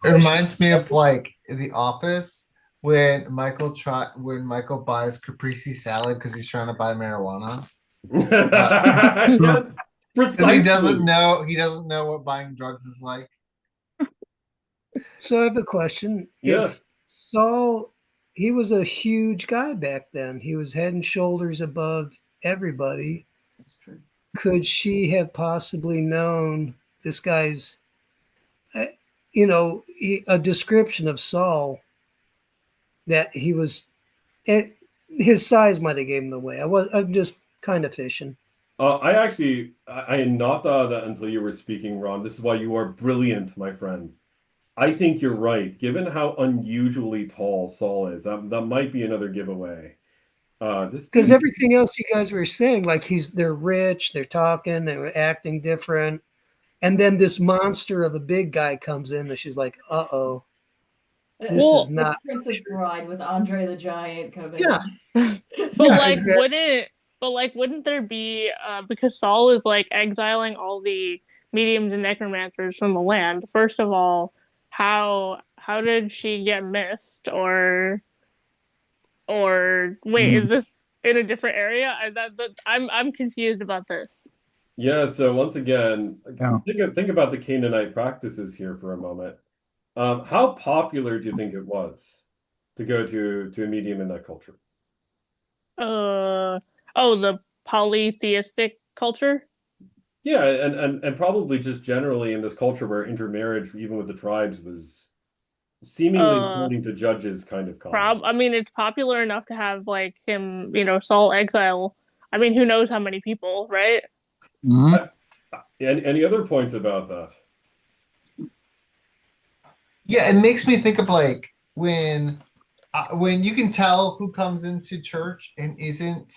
reminds me of like The Office when Michael buys caprese salad because he's trying to buy marijuana. Yes, because he doesn't know what buying drugs is like. So I have a question. Yeah. If Saul, he was a huge guy back then. He was head and shoulders above everybody. That's true. Could she have possibly known this guy's, a description of Saul that he was, his size might have gave him away. I'm just kind of fishing. I had not thought of that until you were speaking, Ron. This is why you are brilliant, my friend. I think you're right. Given how unusually tall Saul is, that might be another giveaway. Because everything else you guys were saying, like they're rich, they're talking, they're acting different, and then this monster of a big guy comes in, and she's like, "Uh-oh, this is not." Princess Bride with Andre the Giant coming. Yeah, but wouldn't there be because Saul is like exiling all the mediums and necromancers from the land? First of all, how did she get missed? Or wait, is this in a different area? I'm confused about this. Yeah, so once again, think about the Canaanite practices here for a moment. How popular do you think it was to go to a medium in that culture? The polytheistic culture? Yeah, and probably just generally in this culture where intermarriage, even with the tribes, was seemingly, according to judges, kind of common. I mean, it's popular enough to have like him, Saul exile. I mean, who knows how many people, right? Any other points about that? Yeah, it makes me think of like when you can tell who comes into church and isn't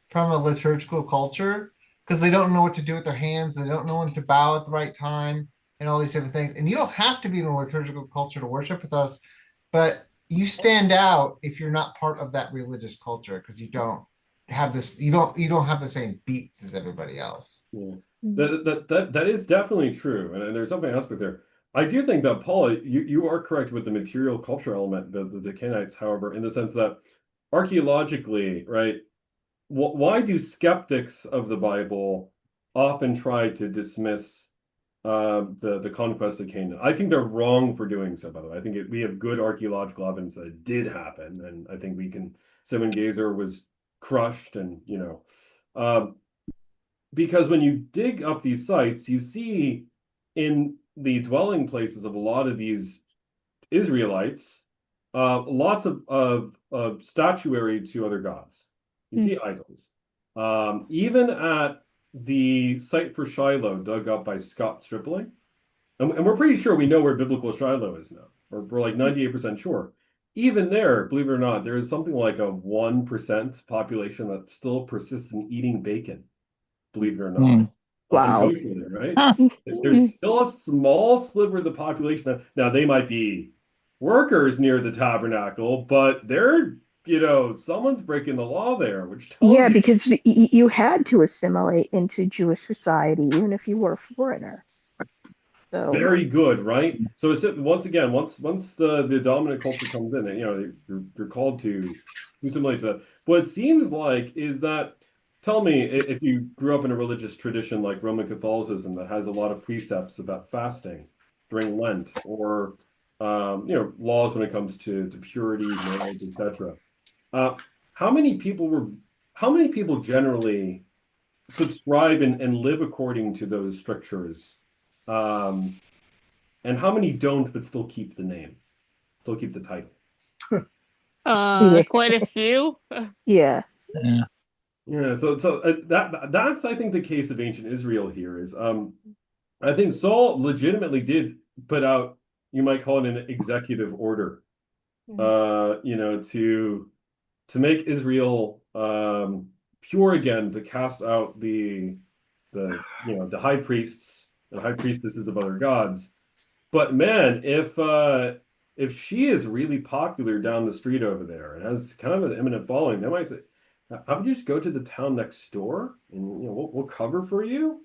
from a liturgical culture because they don't know what to do with their hands, they don't know when to bow at the right time, and all these different things. And you don't have to be in a liturgical culture to worship with us, but you stand out if you're not part of that religious culture because you don't have this. You don't have the same beats as everybody else. Yeah. That is definitely true, and there's something else with there. I do think that, Paula, you are correct with the material culture element, the Canaanites, however, in the sense that archaeologically, right, why do skeptics of the Bible often try to dismiss the conquest of Canaan? I think they're wrong for doing so, by the way. I think we have good archaeological evidence that it did happen, and I think we can say when Gezer was crushed and, because when you dig up these sites, you see in the dwelling places of a lot of these Israelites, lots of statuary to other gods. You see idols. Even at the site for Shiloh dug up by Scott Stripling, and we're pretty sure we know where biblical Shiloh is now, or we're like 98% sure. Even there, believe it or not, there is something like a 1% population that still persists in eating bacon, believe it or not. Wow. Right? There's still a small sliver of the population now they might be workers near the tabernacle, but they're someone's breaking the law there, which tells Yeah, you because you had to assimilate into Jewish society, even if you were a foreigner. So very good, right? So it's once again, once the dominant culture comes in, you're called to assimilate to that. What it seems like is that, tell me if you grew up in a religious tradition like Roman Catholicism that has a lot of precepts about fasting during Lent, or laws when it comes to purity, marriage, etc. How many people generally subscribe and live according to those strictures? And how many don't but still keep the name, still keep the title? Yeah. Quite a few. yeah, Yeah. Yeah, so that's I think the case of ancient Israel here is I think Saul legitimately did put out, you might call it an executive order, to make Israel pure again, to cast out the high priests and high priestesses of other gods. But man, if she is really popular down the street over there and has kind of an eminent following, they might say, "How about you just go to the town next door and we'll cover for you.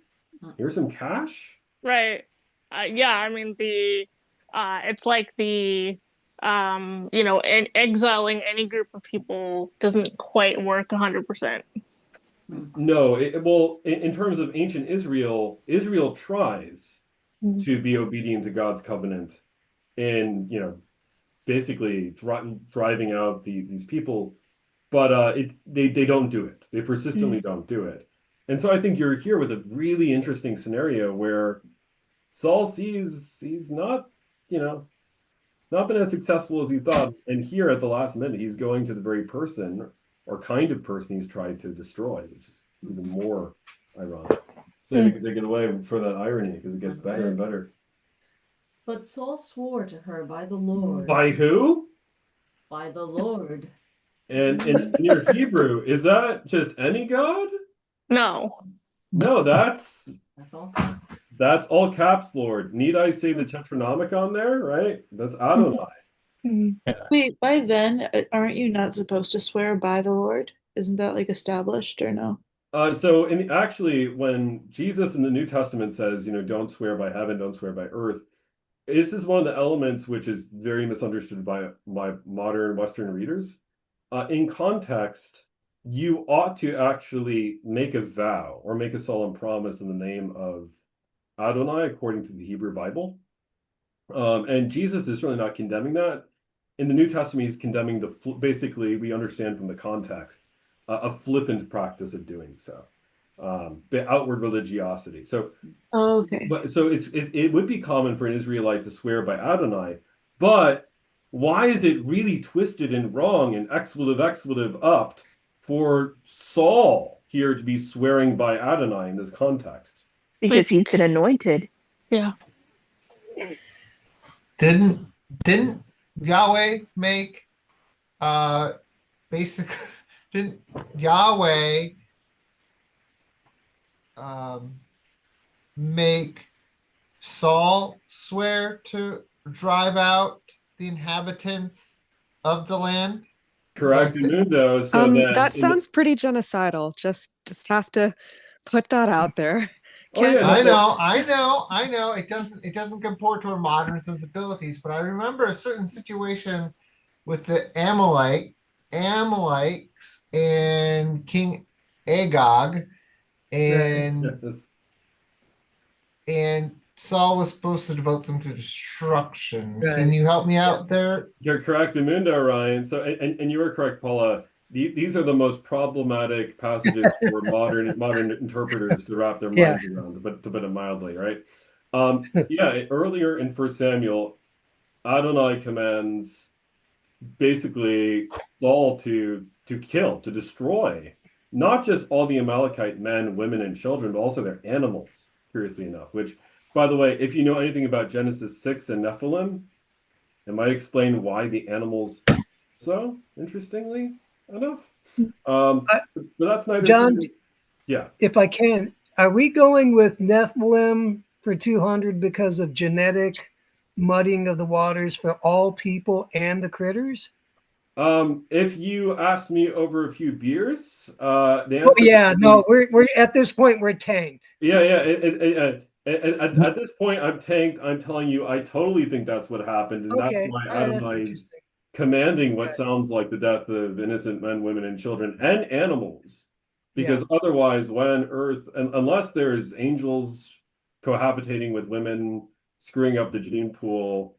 Here's some cash." Right. Yeah, I mean it's like exiling any group of people doesn't quite work 100%. No, well, in terms of ancient Israel, Israel tries to be obedient to God's covenant in, basically driving out these people, but they don't do it. They persistently don't do it. And so I think you're here with a really interesting scenario where Saul sees he's not, it's not been as successful as he thought. And here at the last minute, he's going to the very person or kind of person he's tried to destroy, which is even more ironic. So we can take it away for that irony because it gets better and better. But Saul swore to her by the Lord. By who? By the Lord. And in your Hebrew, is that just any god? No. No, that's all. That's all caps, Lord. Need I say the Tetranonomicon there, right? That's Adonai. Wait, by then, aren't you not supposed to swear by the Lord? Isn't that like established or no? So actually, when Jesus in the New Testament says, don't swear by heaven, don't swear by earth, this is one of the elements which is very misunderstood by modern Western readers. In context, you ought to actually make a vow or make a solemn promise in the name of Adonai, according to the Hebrew Bible. And Jesus is really not condemning that. In the New Testament, he's condemning basically, we understand from the context, a flippant practice of doing so, the outward religiosity. So, okay. But so it would be common for an Israelite to swear by Adonai, but why is it really twisted and wrong and expletive upped for Saul here to be swearing by Adonai in this context? Because he's been anointed. Yeah. Didn't Yahweh make basically didn't Yahweh make Saul swear to drive out the inhabitants of the land? Correct, Mundo. So that sounds pretty genocidal. Just have to put that out there. I know. It doesn't comport to our modern sensibilities, but I remember a certain situation with the Amalekites and King Agag, and Saul was supposed to devote them to destruction. Right. Can you help me out there? You're correct, Mundo, Ryan. So, and you were correct, Paula. These are the most problematic passages for modern interpreters to wrap their minds around, to put it mildly, right? Earlier in 1 Samuel, Adonai commands basically Saul to kill, to destroy, not just all the Amalekite men, women, and children, but also their animals, curiously enough, which, by the way, if you know anything about Genesis 6 and Nephilim, it might explain why the animals so, interestingly enough. But that's neither. John, yeah. If I can, are we going with Nephilim for 200 because of genetic muddying of the waters for all people and the critters? If you asked me over a few beers, the Oh answer yeah, would no, be we're at this point we're tanked. yeah, yeah. At this point, I'm tanked. I'm telling you, I totally think that's what happened, and that's Okay, why all right, that's Adonai's interesting. commanding what Okay. sounds like the death of innocent men, women, and children, and animals. Yeah. Because otherwise, when Earth, and unless there's angels cohabitating with women, screwing up the gene pool,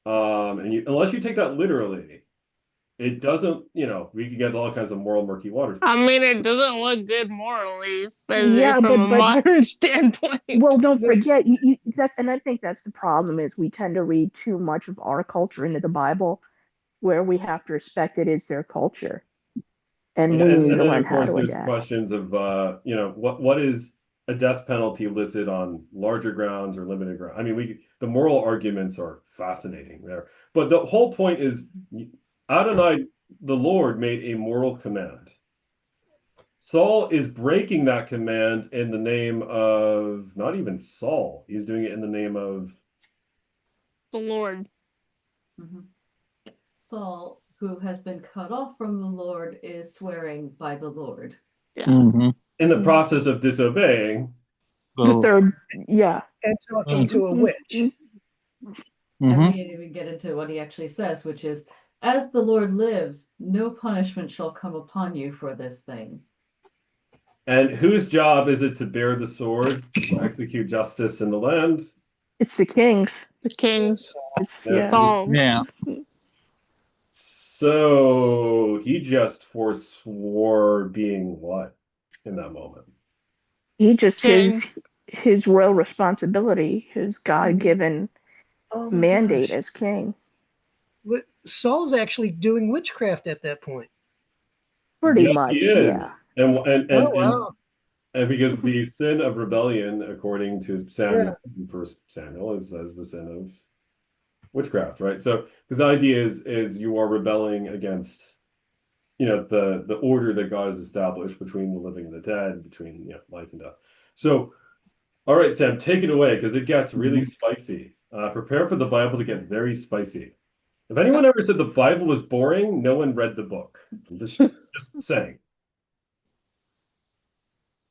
unless you take that literally, it doesn't. We could get all kinds of moral murky waters. I mean, it doesn't look good morally, Yeah, from a but modern standpoint. well, don't forget that's, and I think that's the problem is we tend to read too much of our culture into the Bible, where we have to respect it is their culture, and Yeah, we and, need and to then learn of how course to there's adapt. questions of what is a death penalty listed on larger grounds or limited ground. I mean, the moral arguments are fascinating there, but the whole point is Adonai, the Lord, made a moral command. Saul is breaking that command in the name of not even Saul. He's doing it in the name of The Lord. Mhm. Saul, who has been cut off from the Lord, is swearing by the Lord. Yeah. in the process of disobeying. The third, yeah. And talking to a witch. And we didn't even get into what he actually says, which is, as the Lord lives, no punishment shall come upon you for this thing. And whose job is it to bear the sword, to execute justice in the land? It's the kings. The kings. It's Saul. Yeah. So he just forswore being what in that moment? He just King. his royal responsibility, his God-given Oh my mandate gosh. as king. Saul's actually doing witchcraft at that point. Pretty Yes, much, he is. yeah. Oh wow. And because the sin of rebellion, according to Samuel, Yeah. in First Samuel, is as the sin of witchcraft, right? So, because the idea is you are rebelling against, the order that God has established between the living and the dead, between life and death. So, all right, Sam, take it away because it gets really spicy. Prepare for the Bible to get very spicy. If anyone ever said the Bible was boring, no one read the book. I'm just saying.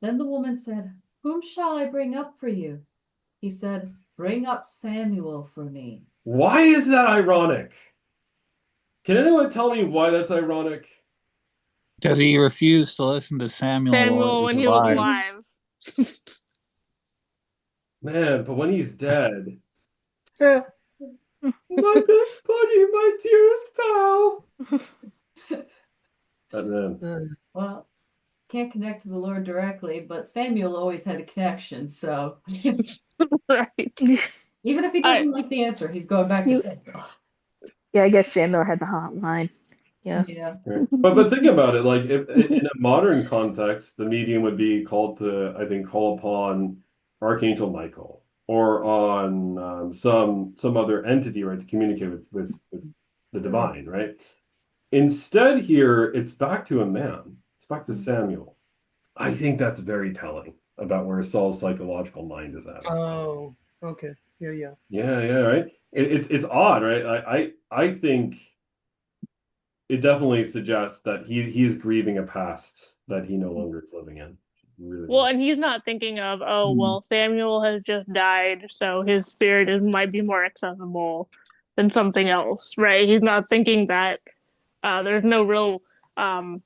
Then the woman said, "Whom shall I bring up for you?" He said, "Bring up Samuel for me." Why is that ironic? Can anyone tell me why that's ironic? Because he refused to listen to Samuel while When he he was was alive. alive. Man, but when he's dead. Yeah. My best buddy, my dearest pal. That man. Well, can't connect to the Lord directly, but Samuel always had a connection, so Right. even if he doesn't like the answer, he's going back to Samuel. Yeah, I guess Samuel had the hotline. Yeah. Yeah. But think about it, like if in a modern context, the medium would be called to, I think, call upon Archangel Michael or on some other entity, right, to communicate with the divine, right? Instead, here it's back to a man. It's back to Samuel. I think that's very telling about where Saul's psychological mind is at. Oh, okay. Yeah, Yeah, right. It's odd, right? I think it definitely suggests that he is grieving a past that he no longer is living in. Really. Well, and he's not thinking of, well, Samuel has just died, so his spirit might be more accessible than something else, right? He's not thinking that there's no real, not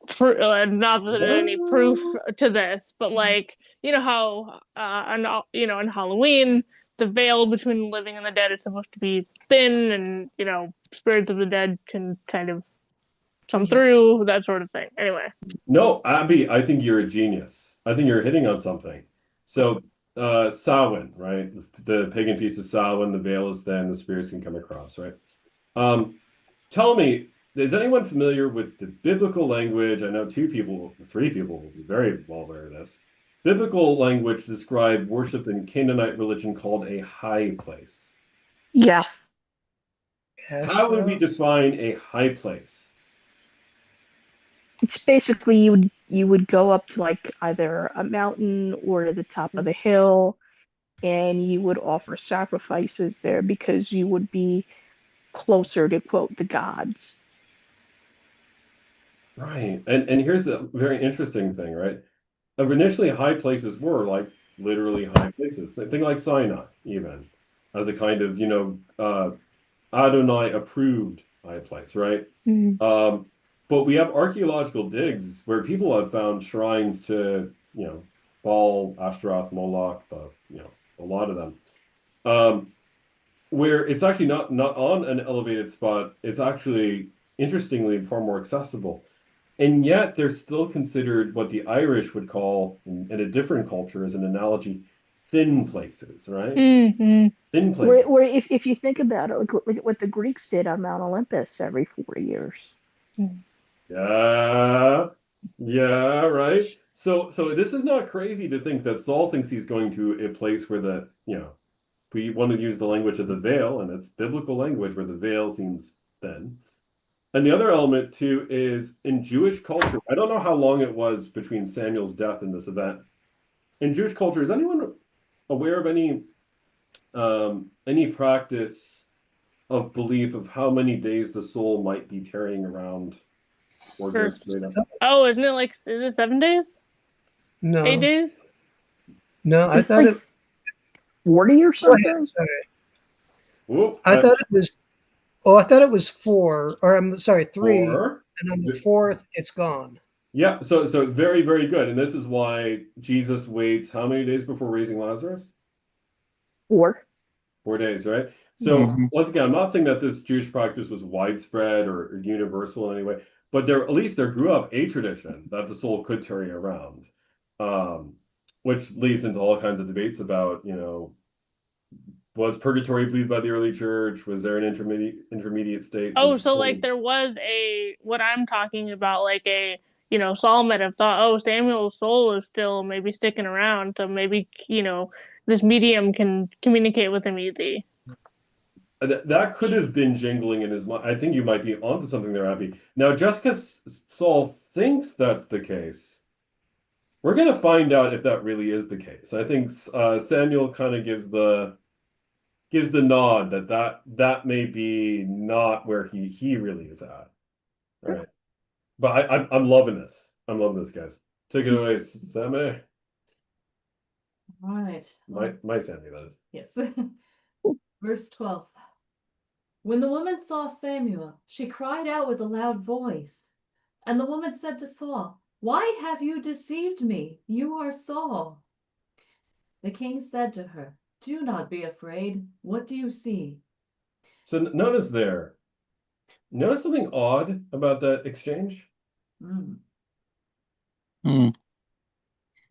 that there's any proof to this, but like, how, in Halloween, the veil between the living and the dead is supposed to be thin, and spirits of the dead can kind of come through, that sort of thing. Anyway. No, Abby, I think you're a genius. I think you're hitting on something. So, Samhain, right? The pagan feast of Samhain, the veil is thin, the spirits can come across, right? Tell me, is anyone familiar with the biblical language? I know 3 people will be very well aware of this. Biblical language described worship in Canaanite religion called a high place. Yeah. How would we define a high place? It's basically you would go up to like either a mountain or to the top of the hill, and you would offer sacrifices there because you would be closer to quote the gods. Right. And here's the very interesting thing, right? Initially, high places were like literally high places. Think like Sinai, even as a kind of, Adonai approved high place, right? But we have archaeological digs where people have found shrines to, Baal, Ashtaroth, Moloch, a lot of them, where it's actually not on an elevated spot. It's actually, interestingly, far more accessible. And yet they're still considered what the Irish would call, in a different culture as an analogy, thin places, right? Thin places. Where if you think about it, look at what the Greeks did on Mount Olympus every 4 years. Yeah, right. So this is not crazy to think that Saul thinks he's going to a place where we want to use the language of the veil, and it's biblical language where the veil seems thin. And the other element too is in Jewish culture, I don't know how long it was between Samuel's death and this event. In Jewish culture, is anyone aware of any practice of belief of how many days the soul might be tarrying around or goes straight up? Oh, isn't it is it 7 days? No. 8 days? No, I thought it 40 or Go ahead, something. sorry. Whoop, I thought it was. Oh, I thought it was 4, or I'm sorry, 3. 4. And on the 4th, it's gone. Yeah, so very, very good. And this is why Jesus waits how many days before raising Lazarus? 4. 4 days, right? So once again, I'm not saying that this Jewish practice was widespread or universal in any way, but at least there grew up a tradition that the soul could tarry around, which leads into all kinds of debates about, was purgatory believed by the early church? Was there an intermediate state? Oh, so there was what I'm talking about, Saul might have thought, oh, Samuel's soul is still maybe sticking around, so maybe, this medium can communicate with him easy. That could have been jingling in his mind. I think you might be onto something there, Abby. Now, just because Saul thinks that's the case, we're going to find out if that really is the case. I think Samuel kind of gives the nod that may be not where he really is at. All right. But I'm loving this. I'm loving this, guys. Take it away, Sammy. All right. My Sammy, that is. Yes. Verse 12. When the woman saw Samuel, she cried out with a loud voice. And the woman said to Saul, "Why have you deceived me? You are Saul." The king said to her, "Do not be afraid. What do you see?" So notice something odd about that exchange? Do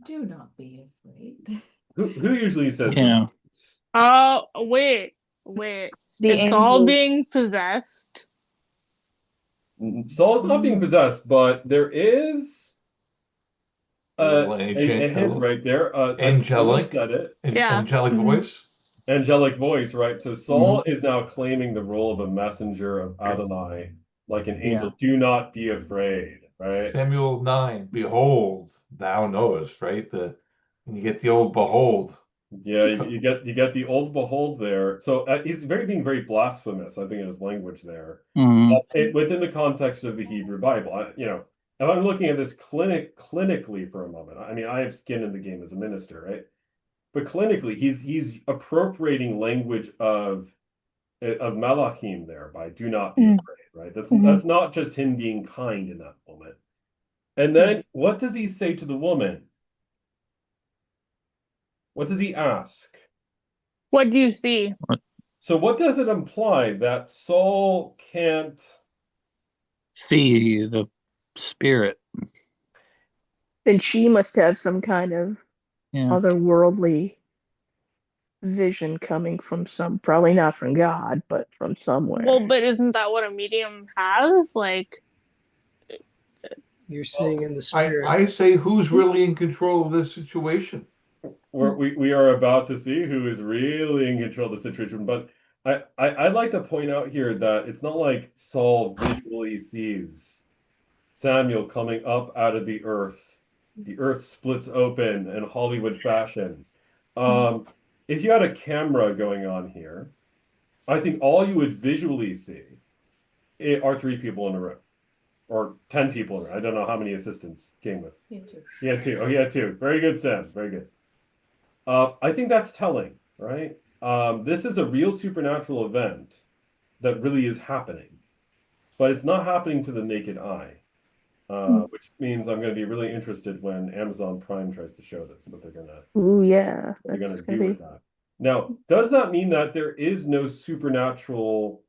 not be afraid. Who usually says Yeah. Wait. The Is Saul angels- being possessed? Saul's not being possessed, but there is Little a agent- hint right there. angelic. Someone said it. Yeah. Angelic voice. Angelic voice, right? So Saul is now claiming the role of a messenger of Adonai, like an angel. Do not be afraid, right? Samuel 9, behold, thou knowest, right? And you get the old behold. Yeah, you get the old behold there. So he's being very blasphemous, I think, in his language there. Within the context of the Hebrew Bible, if I'm looking at this clinically for a moment, I mean, I have skin in the game as a minister, right? But clinically, he's appropriating language of Malachim there by "do not be afraid," right? That's not just him being kind in that moment. And then what does he say to the woman? What does he ask? What do you see? So what does it imply that Saul can't see the spirit? Then she must have some kind of otherworldly vision coming from probably not from God, but from somewhere. Well, but isn't that what a medium has? You're seeing in the spirit. I say, who's really in control of this situation? we are about to see who is really in control of the situation, but I'd like to point out here that it's not like Saul visually sees Samuel coming up out of the earth. The earth splits open in Hollywood fashion. If you had a camera going on here, I think all you would visually see are 3 people in a room, or 10 people in a room. I don't know how many assistants came with. Me too. He had 2. Oh, he had 2. Very good, Sam. Very good. I think that's telling, right? This is a real supernatural event that really is happening, but it's not happening to the naked eye, which means I'm going to be really interested when Amazon Prime tries to show this, what they're Ooh, yeah, going that's to gonna do be. with that. Now, does that mean that there is no supernatural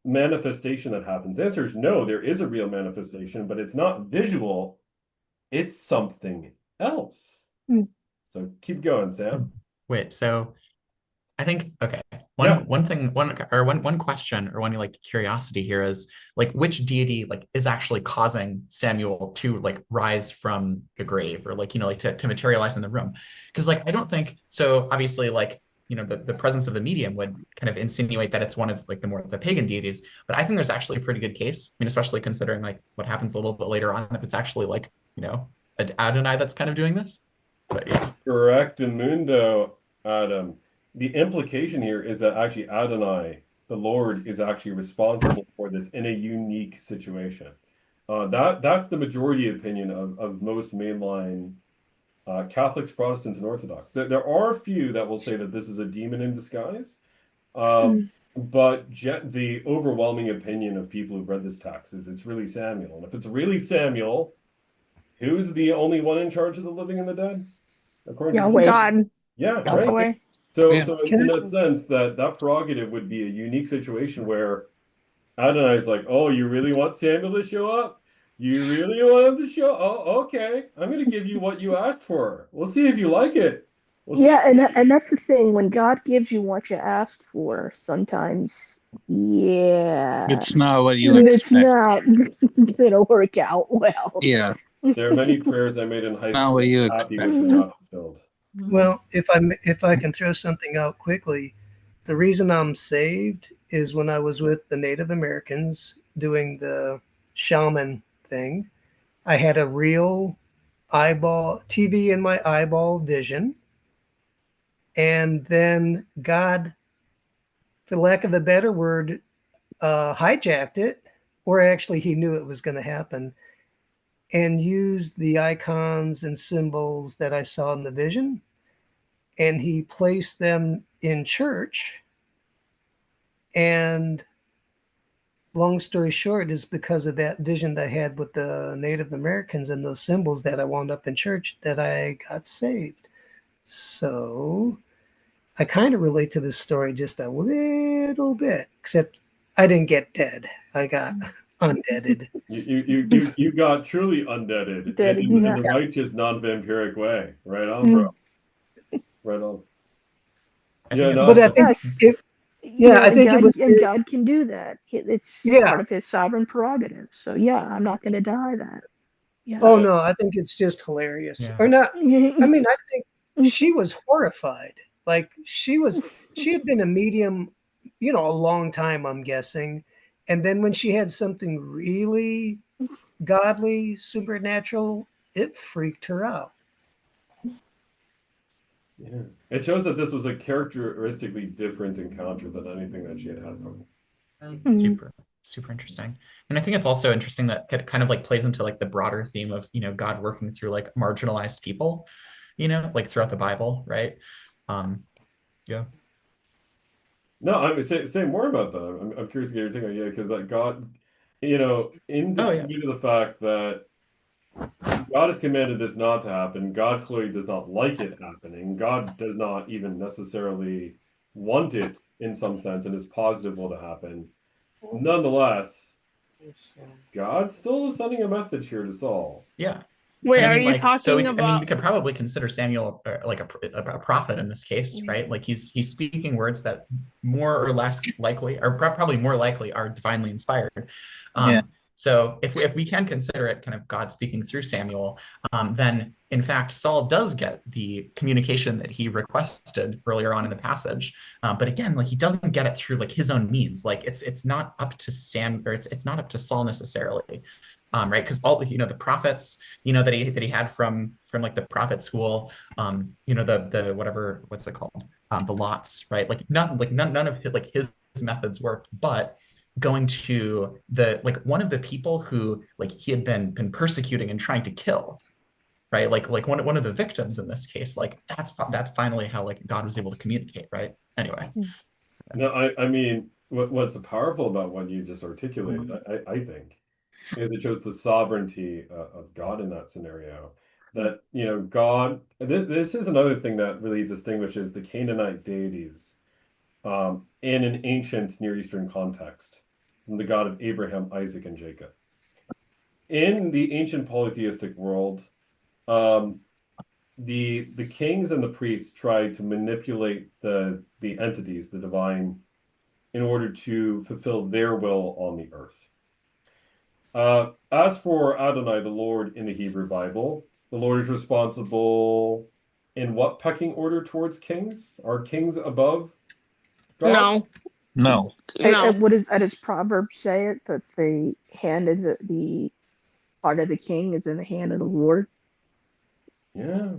manifestation that happens? The answer is no, there is a real manifestation, but it's not visual, it's something else. Hmm. So keep going, Sam. Wait, so I think okay. Yeah. One question or one like curiosity here is like which deity like is actually causing Samuel to like rise from the grave or like like to materialize in the room? Because like I don't think so. Obviously, like the presence of the medium would kind of insinuate that it's one of like the pagan deities. But I think there's actually a pretty good case. I mean, especially considering like what happens a little bit later on, that it's actually like Adonai that's kind of doing this. But yeah. Correct, Mundo, Adam. The implication here is that actually Adonai, the Lord, is actually responsible for this in a unique situation. That's the majority opinion of most mainline Catholics, Protestants, and Orthodox. There are a few that will say that this is a demon in disguise, but the overwhelming opinion of people who've read this text is it's really Samuel. And if it's really Samuel, who's the only one in charge of the living and the dead? According to Yahweh. God. yeah, Yahweh. right. Yahweh. So in that sense, that prerogative would be a unique situation where Adonai's like, oh, you really want Samuel to show up? You really want him to show? Oh, okay. I'm going to give you what you asked for. We'll see if you like it. We'll see. Yeah, and that's the thing. When God gives you what you asked for, sometimes, yeah, It's not what you it's expect. not gonna work out well. Yeah, There are many prayers I made in high not school what you happy expect. which were not fulfilled. Well, if I can throw something out quickly, the reason I'm saved is when I was with the Native Americans doing the shaman thing, I had a real eyeball TV in my eyeball vision, and then God, for lack of a better word, hijacked it, or actually he knew it was going to happen, and used the icons and symbols that I saw in the vision, and he placed them in church. And long story short is because of that vision that I had with the Native Americans and those symbols that I wound up in church that I got saved. So I kind of relate to this story just a little bit, except I didn't get dead. I got undeaded. You got truly undeaded in the righteous, non-vampiric way. Right on, bro. Right on. Yeah, no, but I think I think it was. And God can do that. It's part of His sovereign prerogative. So yeah, I'm not going to deny that. Yeah. Oh no, I think it's just hilarious. Or not. I mean, I think she was horrified. Like she had been a medium, a long time, I'm guessing. And then when she had something really godly, supernatural, it freaked her out. Yeah. It shows that this was a characteristically different encounter than anything that she had before. Super interesting. And I think it's also interesting that it kind of like plays into like the broader theme of, God working through like marginalized people, like throughout the Bible, right? Yeah. No, I mean, say more about that. I'm curious to get your take on it, because like God, in dispute of the fact that God has commanded this not to happen. God clearly does not like it happening. God does not even necessarily want it in some sense and is positive will to happen. Nonetheless, God still is sending a message here to Saul. Yeah. Wait, are you talking about? I mean, we could probably consider Samuel like a prophet in this case, right? Like he's speaking words that more or less likely, or probably more likely, are divinely inspired. So if we can consider it kind of God speaking through Samuel, then in fact Saul does get the communication that he requested earlier on in the passage. But again, like he doesn't get it through like his own means. Like it's not up to it's not up to Saul necessarily. Right, because all the prophets that he had from like the prophet school, the whatever, what's it called, the lots, right? Like none of his methods worked, but going to the like one of the people who like he had been persecuting and trying to kill, right? Like one of the victims in this case, like that's finally how like God was able to communicate, right? Anyway. No, I mean, what's powerful about what you just articulated, I think, is it shows the sovereignty of God in that scenario. That, you know, God, this is another thing that really distinguishes the Canaanite deities in an ancient Near Eastern context from the God of Abraham, Isaac, and Jacob. In the ancient polytheistic world, the kings and the priests tried to manipulate the entities, the divine, in order to fulfill their will on the earth. As for Adonai, the Lord in the Hebrew Bible, the Lord is responsible in what pecking order towards kings? Are kings above God? No. No. What does Proverbs say it that the hand of the heart of the king is in the hand of the Lord? Yeah.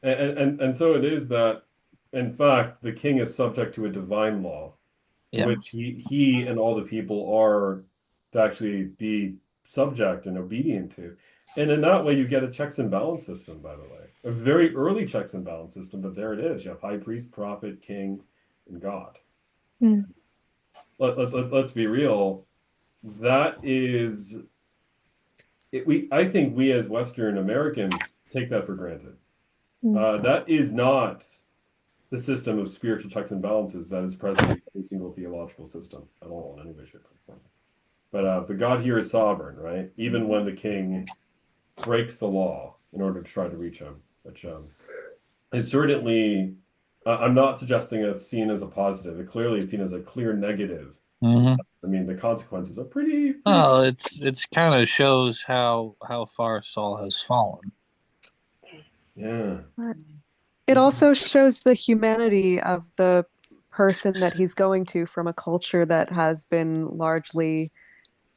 And so it is that, in fact, the king is subject to a divine law, Yeah. which he and all the people are to actually be subject and obedient to. And in that way, you get a checks and balance system, by the way. A very early checks and balance system, but there it is. You have high priest, prophet, king, and God. Let's be real. That is, I think we as Western Americans take that for granted. That is not the system of spiritual checks and balances that is present in every single theological system at all in any way, shape, or form. But God here is sovereign, right? Even when the king breaks the law in order to try to reach him, which is certainly, I'm not suggesting it's seen as a positive. Clearly, it's seen as a clear negative. Mm-hmm. I mean, the consequences are pretty. Oh, it's kind of shows how far Saul has fallen. Yeah. It also shows the humanity of the person that he's going to from a culture that has been largely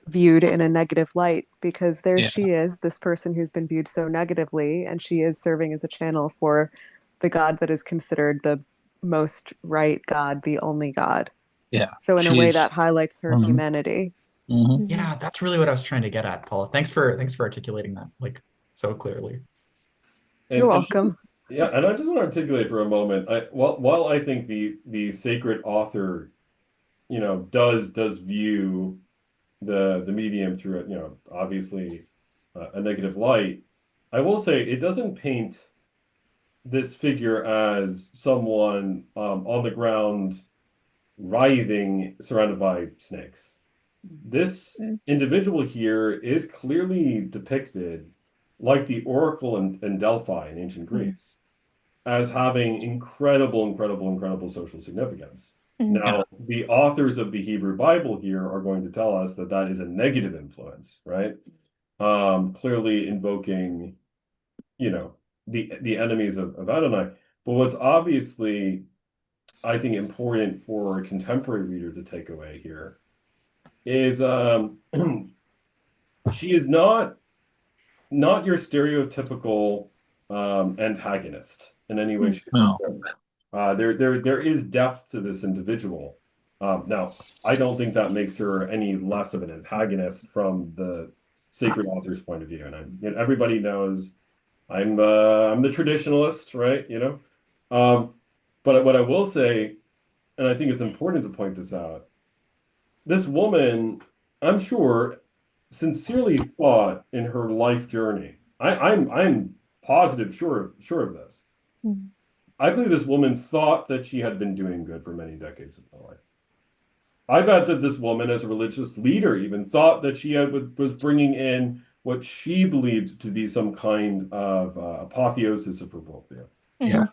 viewed in a negative light, because there she is, this person who's been viewed so negatively, and she is serving as a channel for the God that is considered the most right God, the only God. Yeah. So in a way that highlights her humanity. Yeah, that's really what I was trying to get at, Paula. Thanks for articulating that like so clearly. You're welcome. Yeah, and I just want to articulate for a moment. While I think the sacred author, you know, does view the medium through, you know, obviously a negative light, I will say it doesn't paint this figure as someone on the ground writhing, surrounded by snakes. This individual here is clearly depicted like the oracle in Delphi in ancient Greece, as having incredible social significance. Now, the authors of the Hebrew Bible here are going to tell us that that is a negative influence, right? Clearly invoking, you know, the enemies of Adonai. But what's obviously, I think, important for a contemporary reader to take away here is she is not your stereotypical antagonist in any way, shape, or form. There is depth to this individual. Now, I don't think that makes her any less of an antagonist from the sacred author's point of view. And you know, everybody knows I'm the traditionalist, right? You know, but what I will say, and I think it's important to point this out, this woman, I'm sure, sincerely thought in her life journey. I'm positive, sure of this. I believe this woman thought that she had been doing good for many decades of her life. I bet that this woman, as a religious leader, even thought that she was bringing in what she believed to be some kind of apotheosis of her worldview. Yeah.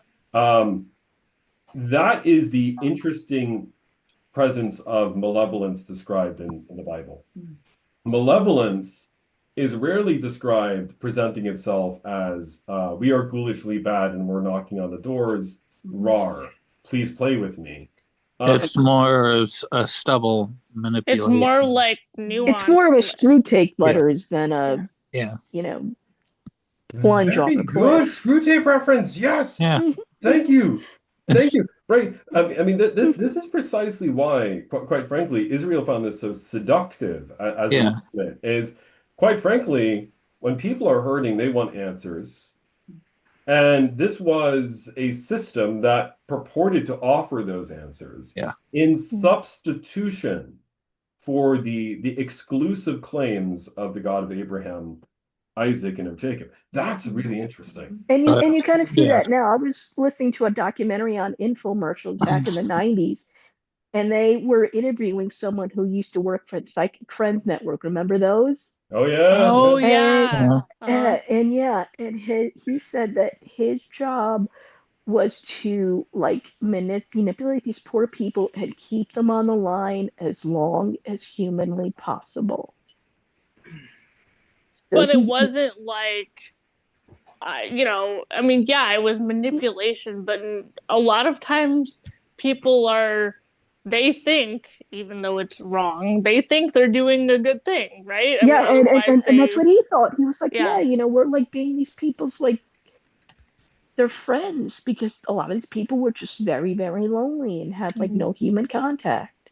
That is the interesting presence of malevolence described in the Bible. Malevolence is rarely described presenting itself as we are ghoulishly bad and we're knocking on the doors. Rar, please play with me. It's more of a stubble manipulation. It's more like nuance. It's more of a screw tape letters than a you know, plunge off Very a good cliff. screw tape reference. Yes. Yeah. Thank you. Thank you. Right. I mean, this is precisely why, quite frankly, Israel found this so seductive as a Yeah. movement. Is quite frankly, when people are hurting, they want answers. And this was a system that purported to offer those answers Yeah. in substitution for the exclusive claims of the God of Abraham, Isaac, and of Jacob. That's really interesting. And you kind of see yeah. that now. I was listening to a documentary on infomercials back in the 90s, and they were interviewing someone who used to work for the Psychic Friends Network. Remember those? Oh yeah. Oh yeah. yeah. And he said that his job was to like manipulate these poor people and keep them on the line as long as humanly possible. So But it he, wasn't like, I mean, yeah, it was manipulation, but a lot of times people they think, even though it's wrong, they think they're doing a good thing, right? I mean, yeah, otherwise and that's what he thought. He was like, yeah. we're like being these people's like they're friends, because a lot of these people were just very, very lonely and had like no human contact.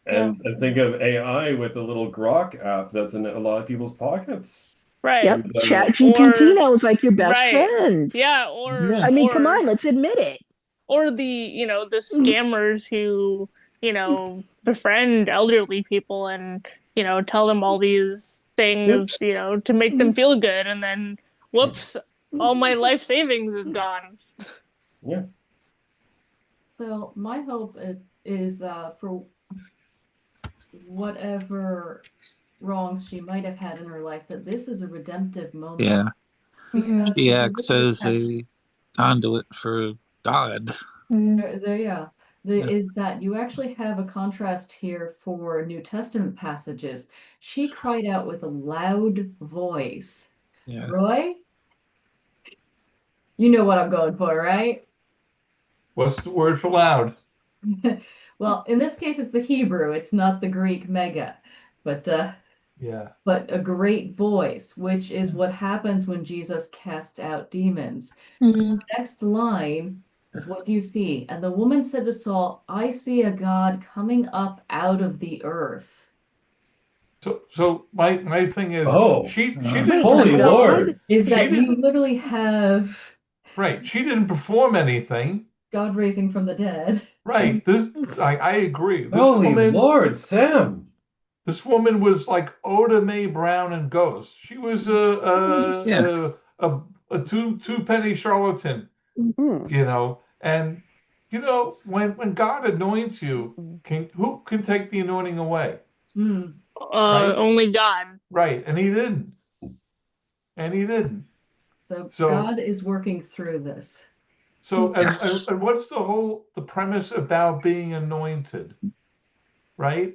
And think of AI with the little Grok app that's in a lot of people's pockets. Right. Yep. Chat GPT now is like your best friend. Yeah, or I mean, come on, let's admit it. Or the scammers who, befriend elderly people and, tell them all these things, to make them feel good, and then whoops, all my life savings is gone. Yeah. So my hope is for whatever wrongs she might have had in her life, that this is a redemptive moment. Yeah. Because He acts as a conduit for God. Is that you actually have a contrast here for New Testament passages. She cried out with a loud voice. Yeah. Roy? You know what I'm going for, right? What's the word for loud? Well, in this case, it's the Hebrew. It's not the Greek mega, but yeah. But a great voice, which is what happens when Jesus casts out demons. Mm-hmm. The next line is, what do you see? And the woman said to Saul, I see a God coming up out of the earth. So my thing is, she didn't Holy perform, Lord. Is that you literally have right? She didn't perform anything. God raising from the dead. Right. I agree. This Holy woman, Lord, Sam. This woman was like Oda Mae Brown and Ghost. She was a two penny charlatan, and when God anoints you, who can take the anointing away? Right? Only God. Right, and he didn't. So God is working through this. So and what's the premise about being anointed, right?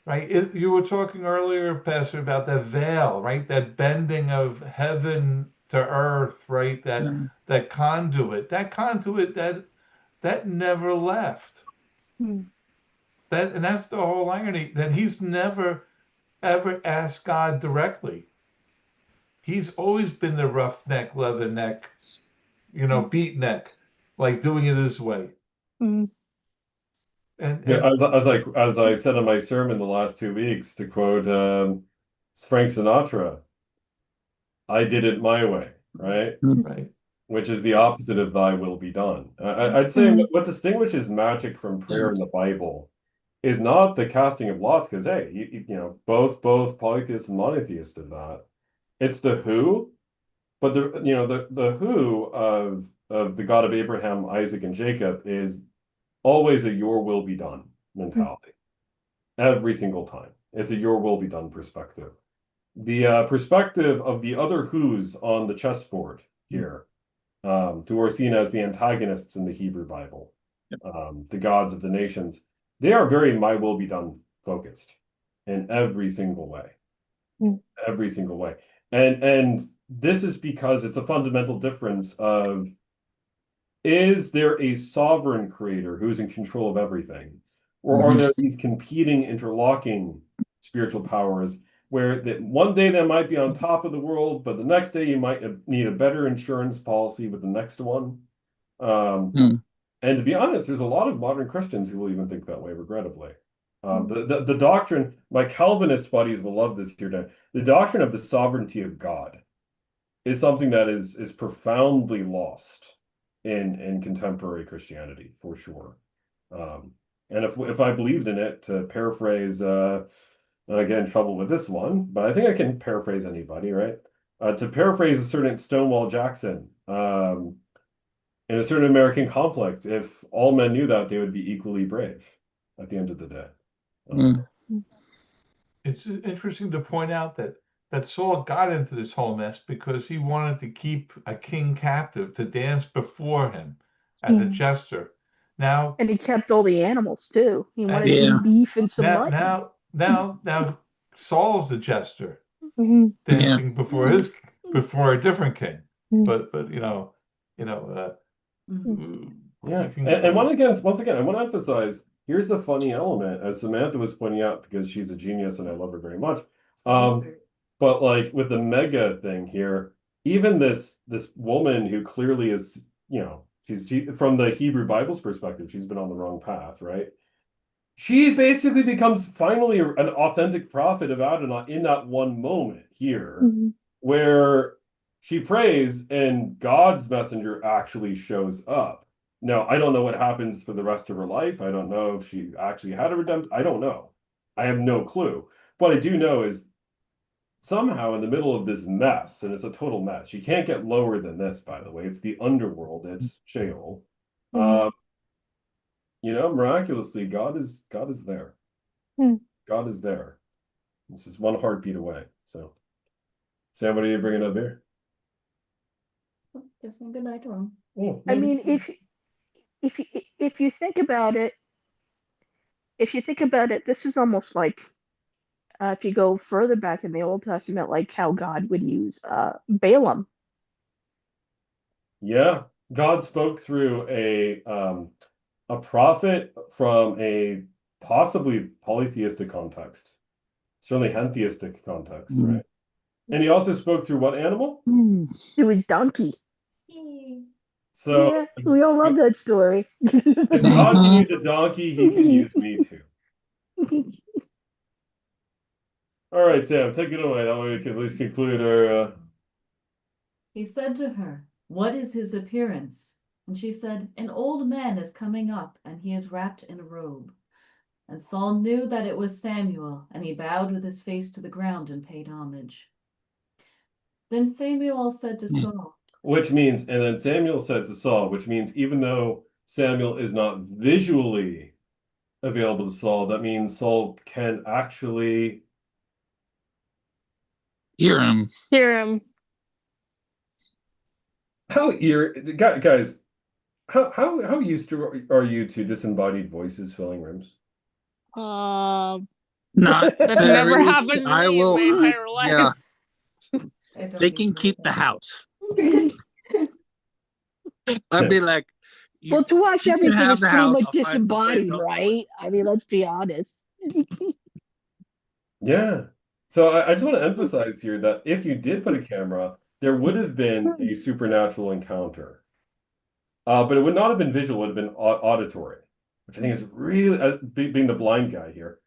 Right. You were talking earlier, Pastor, about that veil, right? That bending of heaven to earth, right? That conduit, that never left. And that's the whole irony, that he's never ever asked God directly. He's always been the roughneck, leatherneck, beatneck, like doing it his way. And as I said in my sermon the last 2 weeks, to quote Frank Sinatra, I did it my way, right? Right. Which is the opposite of thy will be done. I'd say what distinguishes magic from prayer in the Bible is not the casting of lots, because hey, both polytheists and monotheists did that. It's the who, but the who of the God of Abraham, Isaac, and Jacob is always a your will be done mentality. Every single time. It's a your will be done perspective. The perspective of the other who's on the chessboard here, who are seen as the antagonists in the Hebrew Bible, the gods of the nations, they are very my will be done focused in every single way. Every single way. And this is because it's a fundamental difference of, is there a sovereign creator who's in control of everything? Or are there these competing, interlocking spiritual powers where that one day they might be on top of the world, but the next day you might need a better insurance policy with the next one? Hmm. And to be honest, there's a lot of modern Christians who will even think that way, regrettably. The doctrine, my Calvinist buddies will love this here. Dan. The doctrine of the sovereignty of God is something that is profoundly lost in contemporary Christianity, for sure. And if I believed in it, to paraphrase, I get in trouble with this one, but I think I can paraphrase anybody, right? To paraphrase a certain Stonewall Jackson, in a certain American conflict, if all men knew that, they would be equally brave at the end of the day. It's interesting to point out that Saul got into this whole mess because he wanted to keep a king captive to dance before him as a jester. Now, And he kept all the animals too. He and wanted Yeah. some beef and some mutton. now Saul's the jester Mhm. dancing before a different king. But Yeah, and once again, I want to emphasize, here's the funny element, as Samantha was pointing out, because she's a genius and I love her very much. But like with the mega thing here, even this woman who clearly is, she's from the Hebrew Bible's perspective, she's been on the wrong path, right? She basically becomes finally an authentic prophet of Adonai in that one moment here, where she prays and God's messenger actually shows up. Now, I don't know what happens for the rest of her life. I don't know if she actually had a redemption. I don't know. I have no clue. What I do know is somehow in the middle of this mess, and it's a total mess. You can't get lower than this, by the way. It's the underworld. It's Sheol. Miraculously, God is there. God is there. This is one heartbeat away. So, Sam, what are you bringing up here? Just saying good night to him. I mean, if you think about it, this is almost like if you go further back in the Old Testament, like how God would use Balaam. Yeah, God spoke through a prophet from a possibly polytheistic context, certainly hentheistic context, right? And he also spoke through what animal? Through his donkey. So yeah, we all love that story. If God can use a donkey, he can use me too. All right, Sam, take it away. That way we can at least conclude our. He said to her, "What is his appearance?" And she said, "An old man is coming up, and he is wrapped in a robe." And Saul knew that it was Samuel, and he bowed with his face to the ground and paid homage. Then Samuel said to Saul, and then Samuel said to Saul, which means even though Samuel is not visually available to Saul, that means Saul can actually hear him. Guys, how used to are you to disembodied voices filling rooms? Not That never happened to I me will. in my entire life. Yeah. They can keep the house. I'd be like, well, to watch you can everything have is the pretty house, much I'll find someplace disembodied, else to right? I mean, let's be honest. Yeah. So I just want to emphasize here that if you did put a camera, there would have been a supernatural encounter. But it would not have been visual, it would have been auditory, which I think is really, being the blind guy here,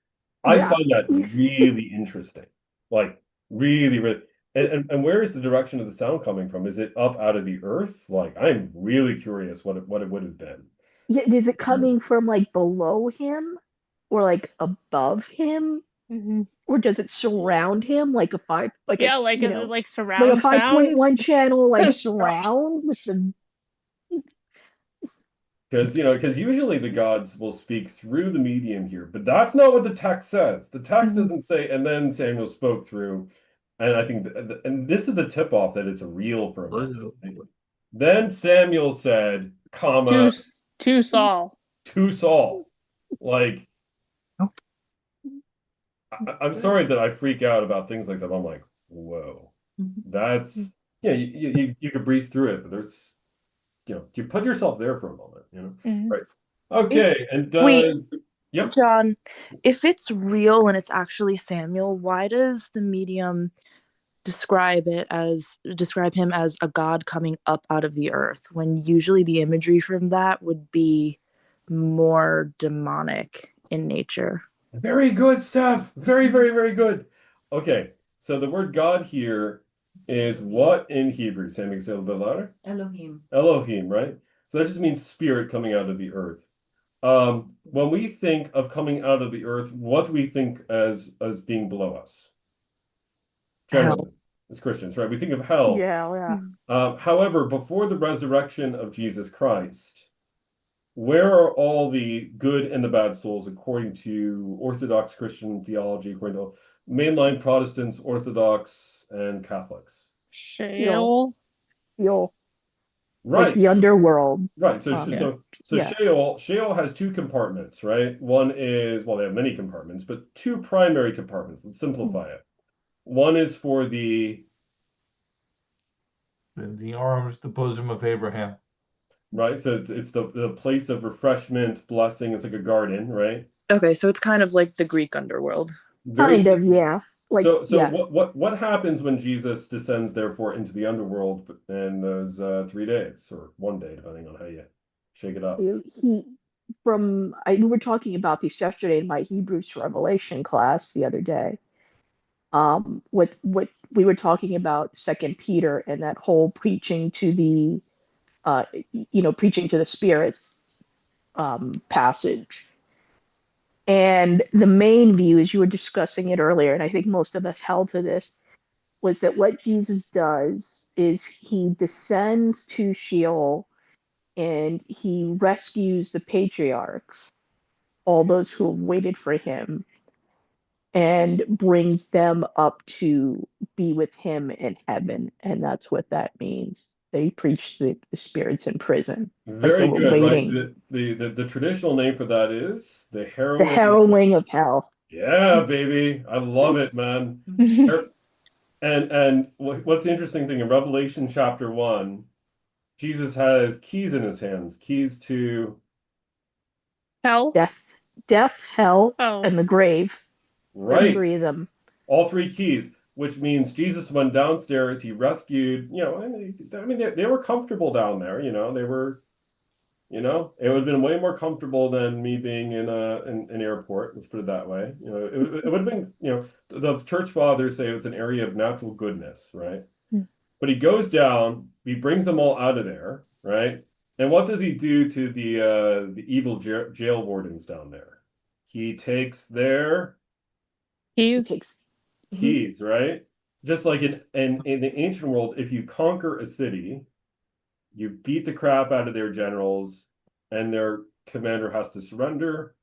I find that really interesting. Like, really, really. And where is the direction of the sound coming from? Is it up out of the earth? Like, I'm really curious what it would have been. Yeah, is it coming from like below him or like above him? Or does it surround him like a is it like surround like a sound? 5.1 channel like surround with the Because usually the gods will speak through the medium here, but that's not what the text says. The text doesn't say, and then Samuel spoke through, and I think, and this is the tip off that it's real for a minute. Then Samuel said, comma, to Saul. To Saul. Like, I'm sorry that I freak out about things like that. I'm like, whoa, that's, you could breeze through it, but there's, you put yourself there for a moment, right? Okay, Yep. John, if it's real and it's actually Samuel, why does the medium describe him as a god coming up out of the earth, when usually the imagery from that would be more demonic in nature. Very good, Steph. Very, very, very good. Okay, so the word God here is what in Hebrew? Sammy, say a little bit louder. Elohim. Elohim, right? So that just means spirit coming out of the earth. When we think of coming out of the earth, what do we think as being below us? Generally, as Christians, right? We think of hell. Yeah. However, before the resurrection of Jesus Christ, where are all the good and the bad souls according to Orthodox Christian theology, according to mainline Protestants, Orthodox, and Catholics? Sheol. Sheol. Right. Like the underworld. Right. So yeah. Sheol has two compartments, right? One is, well, they have many compartments, but two primary compartments. Let's simplify it. One is for the arms, the bosom of Abraham. Right. So it's the place of refreshment, blessing. It's like a garden, right? Okay, so it's kind of like the Greek underworld. Kind of, yeah. Like, so yeah. what happens when Jesus descends, therefore, into the underworld in those 3 days, or 1 day, depending on how you shake it up? We were talking about this yesterday in my Hebrews to Revelation class the other day. What we were talking about 2 Peter and that whole preaching to the preaching to the spirits passage. And the main view, as you were discussing it earlier, and I think most of us held to this, was that what Jesus does is he descends to Sheol and he rescues the patriarchs, all those who have waited for him, and brings them up to be with him in heaven. And that's what that means. They preach the spirits in prison. Very like good, waiting. right? The traditional name for that is the harrowing. The harrowing of hell. Yeah, baby. I love it, man. And what's the interesting thing in Revelation chapter 1, Jesus has keys in his hands, keys to hell, death, hell, and the grave. Right. 3 of them. All 3 keys, which means Jesus went downstairs. He rescued. I mean, they were comfortable down there. They were. It would have been way more comfortable than me being in an airport. Let's put it that way. It would have been. The church fathers say it's an area of natural goodness, right? But he goes down. He brings them all out of there, right? And what does he do to the evil jail wardens down there? He takes their keys, right? Just like in the ancient world, if you conquer a city, you beat the crap out of their generals, and their commander has to surrender.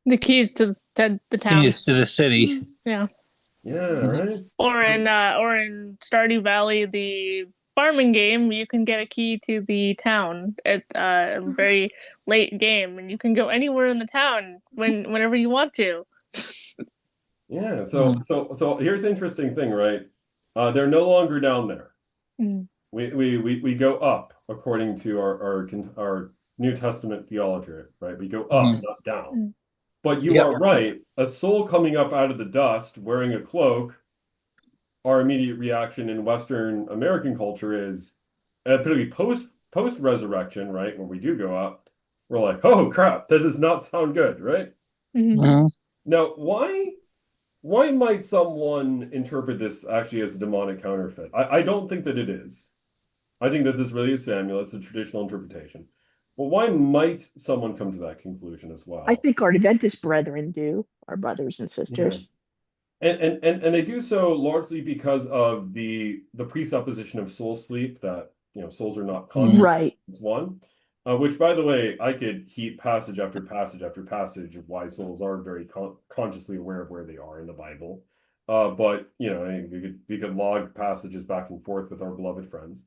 The keys to the town. Keys to the city. Yeah. Yeah, right. Or in Stardew Valley, the farming game, you can get a key to the town at a very late game, and you can go anywhere in the town whenever you want to. Yeah. So here's the interesting thing, right? They're no longer down there. We go up according to our New Testament theology, right? We go up, not down. But you are right. A soul coming up out of the dust wearing a cloak, our immediate reaction in Western American culture is, particularly post resurrection, right? When we do go up, we're like, oh crap, that does not sound good, right? Now, why might someone interpret this actually as a demonic counterfeit? I don't think that it is. I think that this really is Samuel. It's a traditional interpretation. But why might someone come to that conclusion as well? I think our Adventist brethren do, our brothers and sisters. Yeah. And they do so largely because of the presupposition of soul sleep, that souls are not conscious. Right. It's one. Which, by the way, I could heap passage after passage after passage of why souls are very consciously aware of where they are in the Bible. But I think we could log passages back and forth with our beloved friends.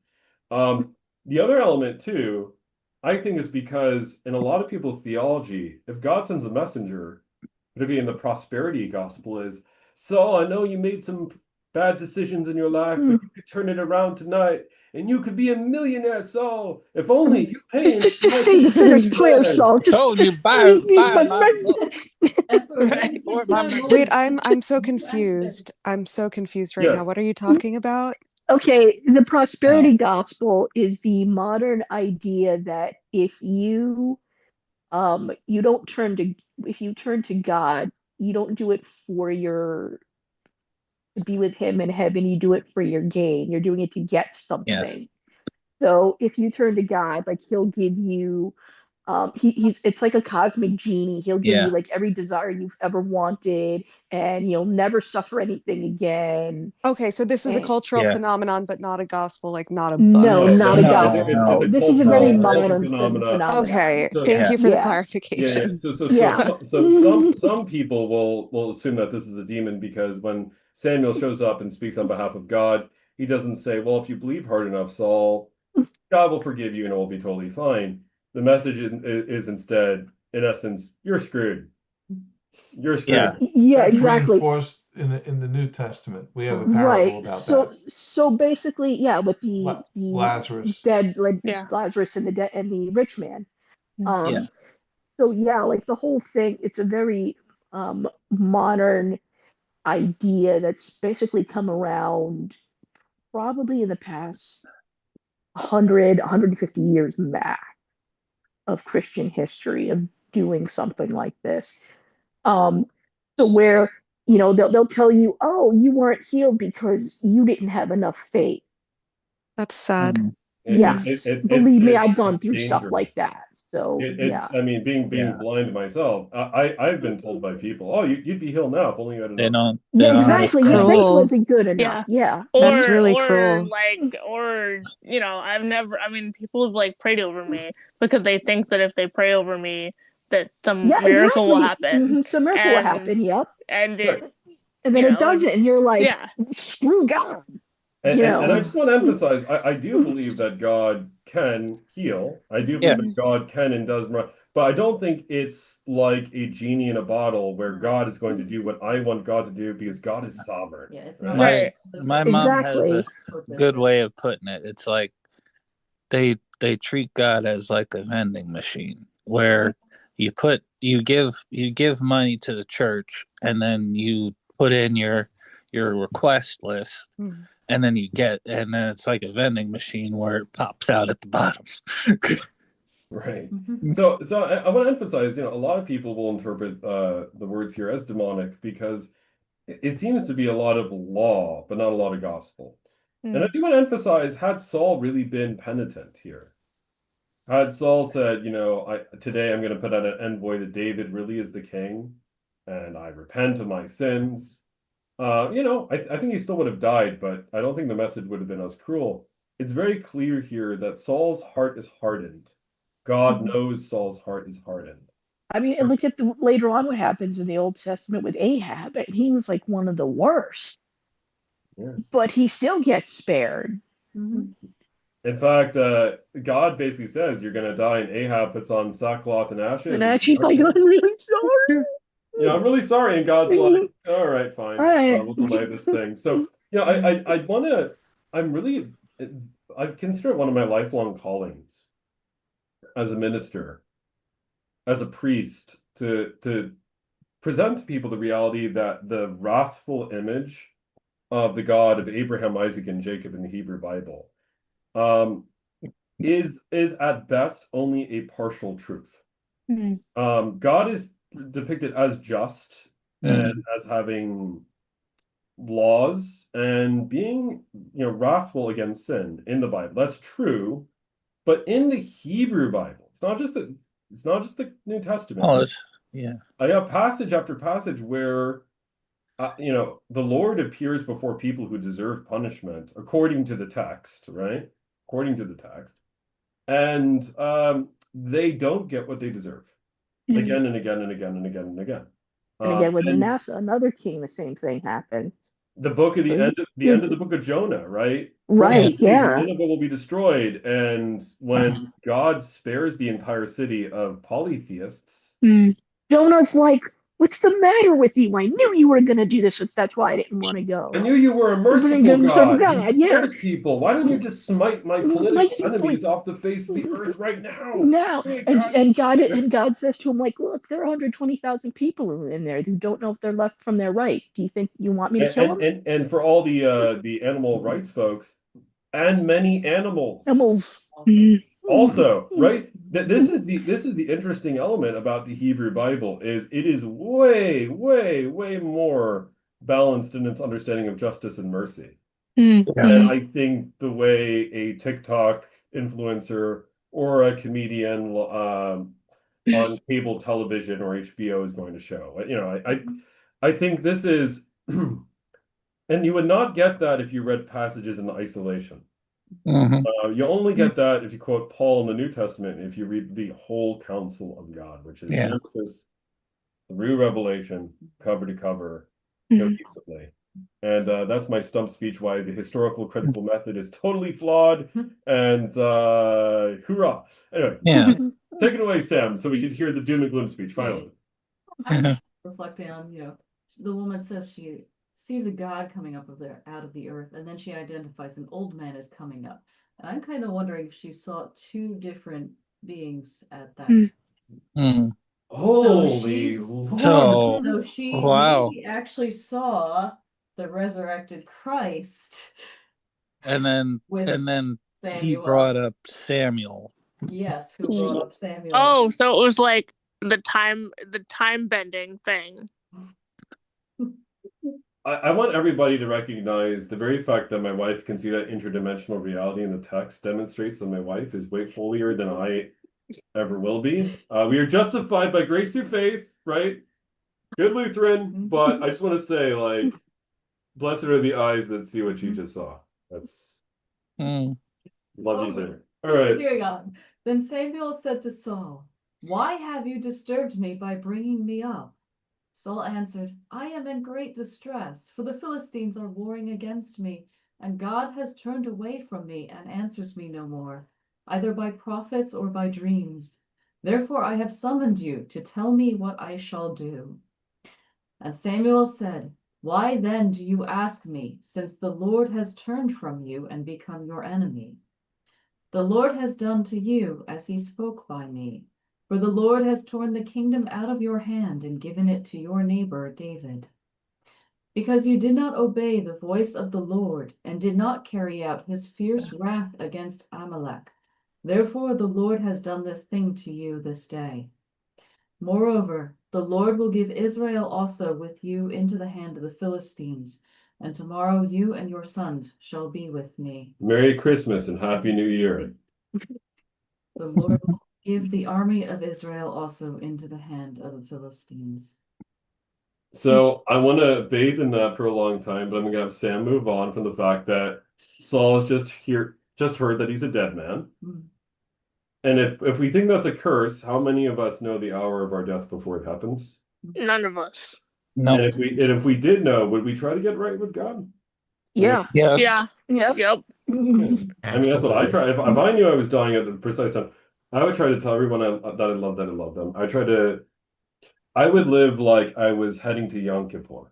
The other element too, I think, is because in a lot of people's theology, if God sends a messenger, particularly in the prosperity gospel, is, Saul, I know you made some bad decisions in your life, but you could turn it around tonight, and you could be a millionaire, Saul. If only you pay Just say the sinner's prayer, Saul. Told you, buy my book. Support my man. Wait, I'm so confused. I'm so confused right now. Yes. What are you talking about? Okay, the prosperity gospel is the modern idea that if you don't turn to if you turn to God, you don't do it for your to be with him in heaven, you do it for your gain. You're doing it to get something. Yes. So if you turn to God, like he'll give you he's it's like a cosmic genie. He'll give you like every desire you've ever wanted, and you'll never suffer anything again. Okay, so this is a And- cultural Yeah. phenomenon, but not a gospel, like not a book. No, not a it's gospel. a This is a very cultural modern phenomenon. Okay, So- thank you for the Yeah. clarification. So some people will assume that this is a demon because when Samuel shows up and speaks on behalf of God, he doesn't say, well, if you believe hard enough, Saul, God will forgive you and it will be totally fine. The message is instead, in essence, you're screwed. You're screwed. Yeah, That's exactly. reinforced in the New Testament. We have a parable about So basically, with the Lazarus. dead, like Yeah. Lazarus and the rich man. Yeah. So like the whole thing, it's a very modern idea that's basically come around probably in the past 150 years max of Christian history of doing something like this. So where they'll tell you, oh, you weren't healed because you didn't have enough faith. That's sad. Believe me, I've gone through stuff dangerous. like that. So I mean, being blind myself, I've been told by people, oh, you'd be healed now if only you had enough. They don't. exactly. Your faith cruel. wasn't good enough. Yeah. That's really or cruel. People have like prayed over me because they think that if they pray over me that some miracle will happen. Some miracle will happen. Yep. And and then it doesn't, and you're like, screw God. And I just want to emphasize, I do believe that God can heal. I do believe that God can and does, but I don't think it's like a genie in a bottle where God is going to do what I want God to do because God is sovereign. Yeah, it's right? not My mom has a good way of putting it. It's like they treat God as like a vending machine where you give money to the church and then you put in your request list. And then and then it's like a vending machine where it pops out at the bottom. Right. So I want to emphasize, a lot of people will interpret the words here as demonic because it seems to be a lot of law, but not a lot of gospel. And I do want to emphasize, had Saul really been penitent here, had Saul said, today I'm going to put out an envoy that David really is the king, and I repent of my sins. I think he still would have died, but I don't think the message would have been as cruel. It's very clear here that Saul's heart is hardened. God knows Saul's heart is hardened. I mean, look at later on what happens in the Old Testament with Ahab, and he was like one of the worst. Yeah. But he still gets spared. In fact, God basically says you're going to die, and Ahab puts on sackcloth and ashes. And she's like, I'm really sorry. I'm really sorry. And God's like, all right, fine. All right. We'll delay this thing. So, I consider it one of my lifelong callings as a minister, as a priest, to present to people the reality that the wrathful image of the God of Abraham, Isaac, and Jacob in the Hebrew Bible is at best only a partial truth. God is depicted as just and as having laws and being wrathful against sin in the Bible. That's true, but in the Hebrew Bible, it's not just the New Testament. I have passage after passage where the Lord appears before people who deserve punishment according to the text, right? According to the text, and they don't get what they deserve. Again and again and again and again and again. And again, with Manasseh, another king, the same thing happened. The book of the end of the book of Jonah, right? Right, yeah. Nineveh will be destroyed, and when God spares the entire city of polytheists, Jonah's like, What's the matter with you? I knew you were gonna do this. That's why I didn't want to go. I knew you were a But merciful some God. You yeah. spares people. Why don't you just smite my political enemies off the face of the earth right now? Now, Hey, and God. God says to him, like, look, there are 120,000 people in there who don't know if they're left from their right. Do you think you want me to kill them? And for all the animal rights folks, and many animals. Animals. Also, right? This is the interesting element about the Hebrew Bible is it is way, way, way more balanced in its understanding of justice and mercy. And I think the way a TikTok influencer or a comedian on cable television or HBO is going to show. You know, I think this is, and you would not get that if you read passages in isolation. You only get that if you quote Paul in the New Testament, if you read the whole counsel of God, which is Genesis through Revelation, cover to cover, cohesively. And that's my stump speech why the historical critical method is totally flawed. And hoorah. Anyway, take it away, Sam, so we can hear the doom and gloom speech finally. I'm just reflecting on, the woman says she sees a God coming up out of the earth, and then she identifies an old man as coming up. And I'm kind of wondering if she saw two different beings at that. Holy So Lord. she Wow. maybe actually saw the resurrected Christ. And then he Samuel. brought up Samuel. Yes, who brought up Samuel. Oh, so it was like the time bending thing. I want everybody to recognize the very fact that my wife can see that interdimensional reality in the text demonstrates that my wife is way holier than I ever will be. We are justified by grace through faith, right? Good Lutheran, but I just want to say, like, blessed are the eyes that see what you just saw. That's love you there. All right. Carry on. Then Samuel said to Saul, "Why have you disturbed me by bringing me up?" Saul answered, "I am in great distress, for the Philistines are warring against me, and God has turned away from me and answers me no more, either by prophets or by dreams. Therefore I have summoned you to tell me what I shall do." And Samuel said, "Why then do you ask me, since the Lord has turned from you and become your enemy? The Lord has done to you as he spoke by me. For the Lord has torn the kingdom out of your hand and given it to your neighbor David. Because you did not obey the voice of the Lord and did not carry out his fierce wrath against Amalek, therefore the Lord has done this thing to you this day. Moreover, the Lord will give Israel also with you into the hand of the Philistines, and tomorrow you and your sons shall be with me. Merry Christmas and Happy New Year. The Lord will give the army of Israel also into the hand of the Philistines. So I want to bathe in that for a long time, but I'm going to have Sam move on from the fact that Saul has just heard that he's a dead man. And if we think that's a curse, how many of us know the hour of our death before it happens? None of us. No. And if we did know, would we try to get right with God? Yeah. Yes. Yeah. Yep. Yep. I mean, that's what I try. If I knew I was dying at the precise time, I would try to tell everyone that I love them. I would live like I was heading to Yom Kippur,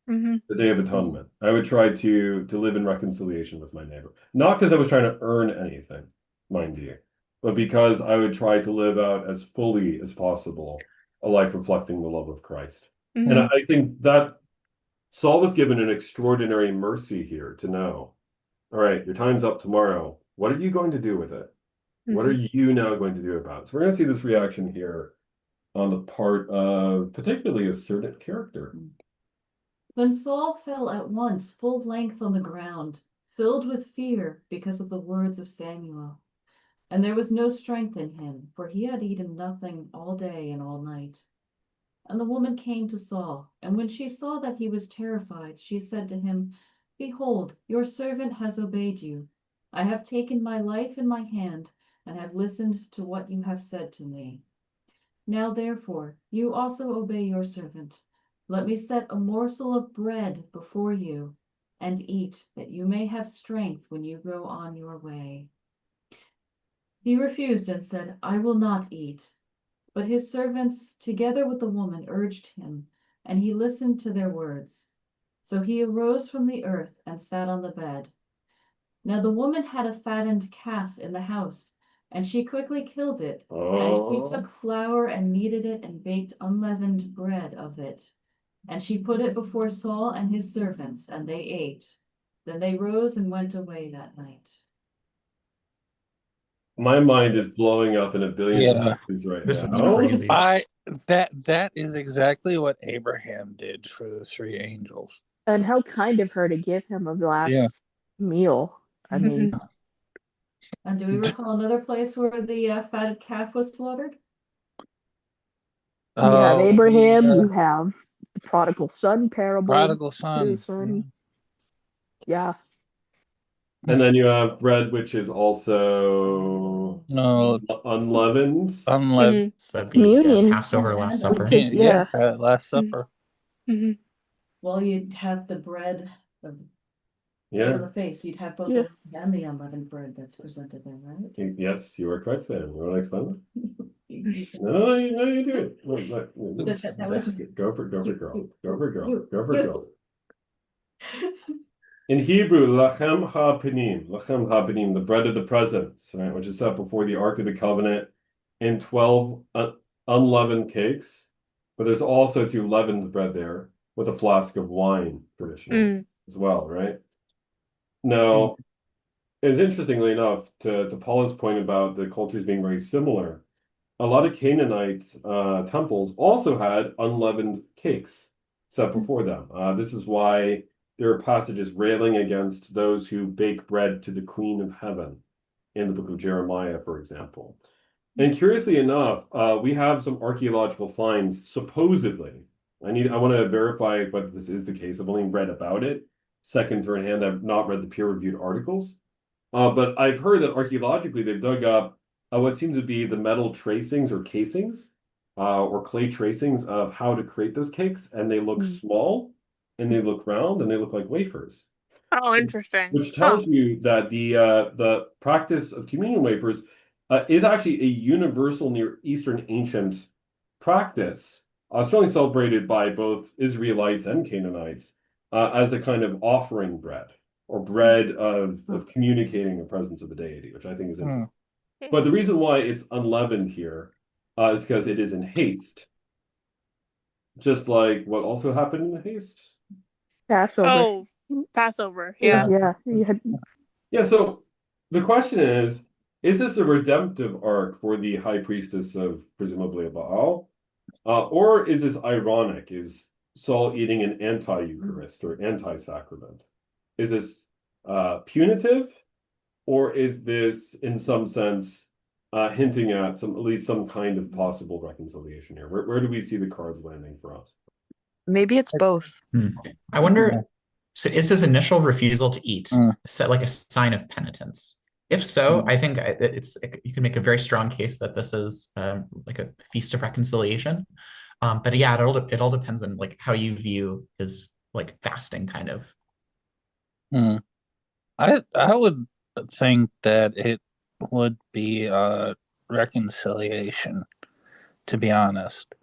the Day of Atonement. I would try to live in reconciliation with my neighbor. Not because I was trying to earn anything, mind you, but because I would try to live out as fully as possible a life reflecting the love of Christ. And I think that Saul was given an extraordinary mercy here to know, all right, your time's up tomorrow. What are you going to do with it? What are you now going to do about it? So we're going to see this reaction here on the part of particularly a certain character. Then Saul fell at once full length on the ground, filled with fear because of the words of Samuel. And there was no strength in him, for he had eaten nothing all day and all night. And the woman came to Saul, and when she saw that he was terrified, she said to him, "Behold, your servant has obeyed you. I have taken my life in my hand, and have listened to what you have said to me. Now therefore, you also obey your servant. Let me set a morsel of bread before you, and eat, that you may have strength when you go on your way." He refused and said, "I will not eat." But his servants, together with the woman, urged him, and he listened to their words. So he arose from the earth and sat on the bed. Now the woman had a fattened calf in the house, and she quickly killed it. And she took flour and kneaded it and baked unleavened bread of it. And she put it before Saul and his servants, and they ate. Then they rose and went away that night. My mind is blowing up in a billion Yeah. pieces right This is now. crazy. That is exactly what Abraham did for the three angels. And how kind of her to give him a last Yeah. meal. I mean, And do we recall another place where the fatted calf was slaughtered? you have Abraham, the, you have the prodigal son parable. prodigal son. Yeah. And then you have bread, which is also No, unleavened. unleavened. So that'd be Communion. Passover, Last Supper. Yeah. Last Supper. Well, you'd have the bread of Yeah. the face. You'd have both Yeah. the and the unleavened bread that's presented then, right? Yes, you are correct, Sam. You want to explain Yes. it? No, you do it. That was Go for girl. Go for girl. In Hebrew, lachem ha-panim, the bread of the presence, right, which is set before the Ark of the Covenant, and 12 unleavened cakes. But there's also 2 leavened bread there with a flask of wine, traditionally, as well, right? Now, it's interestingly enough, to Paula's point about the cultures being very similar, a lot of Canaanite temples also had unleavened cakes set before them. This is why there are passages railing against those who bake bread to the Queen of Heaven in the book of Jeremiah, for example. And curiously enough, we have some archaeological finds, supposedly. I want to verify whether this is the case. I've only read about it second, third hand. I've not read the peer-reviewed articles. But I've heard that archaeologically they've dug up what seems to be the metal tracings or casings or clay tracings of how to create those cakes. And they look small, and they look round, and they look like wafers. Oh, interesting. Which tells you that the practice of communion wafers is actually a universal Near Eastern ancient practice, strongly celebrated by both Israelites and Canaanites as a kind of offering bread or bread of communicating the presence of the deity, which I think is interesting. But the reason why it's unleavened here is because it is in haste. Just like what also happened in haste? Passover. Oh, Passover. Yeah. Yeah, so the question is this a redemptive arc for the high priestess of presumably Baal? Or is this ironic? Is Saul eating an anti-Eucharist or anti-sacrament? Is this punitive? Or is this, in some sense, hinting at at least some kind of possible reconciliation here? Where do we see the cards landing for us? Maybe it's both. I wonder, so is his initial refusal to eat set like a sign of penitence? If so, I think you can make a very strong case that this is like a feast of reconciliation. But yeah, it all depends on like how you view his like fasting kind of. I would think that it would be a reconciliation, to be honest,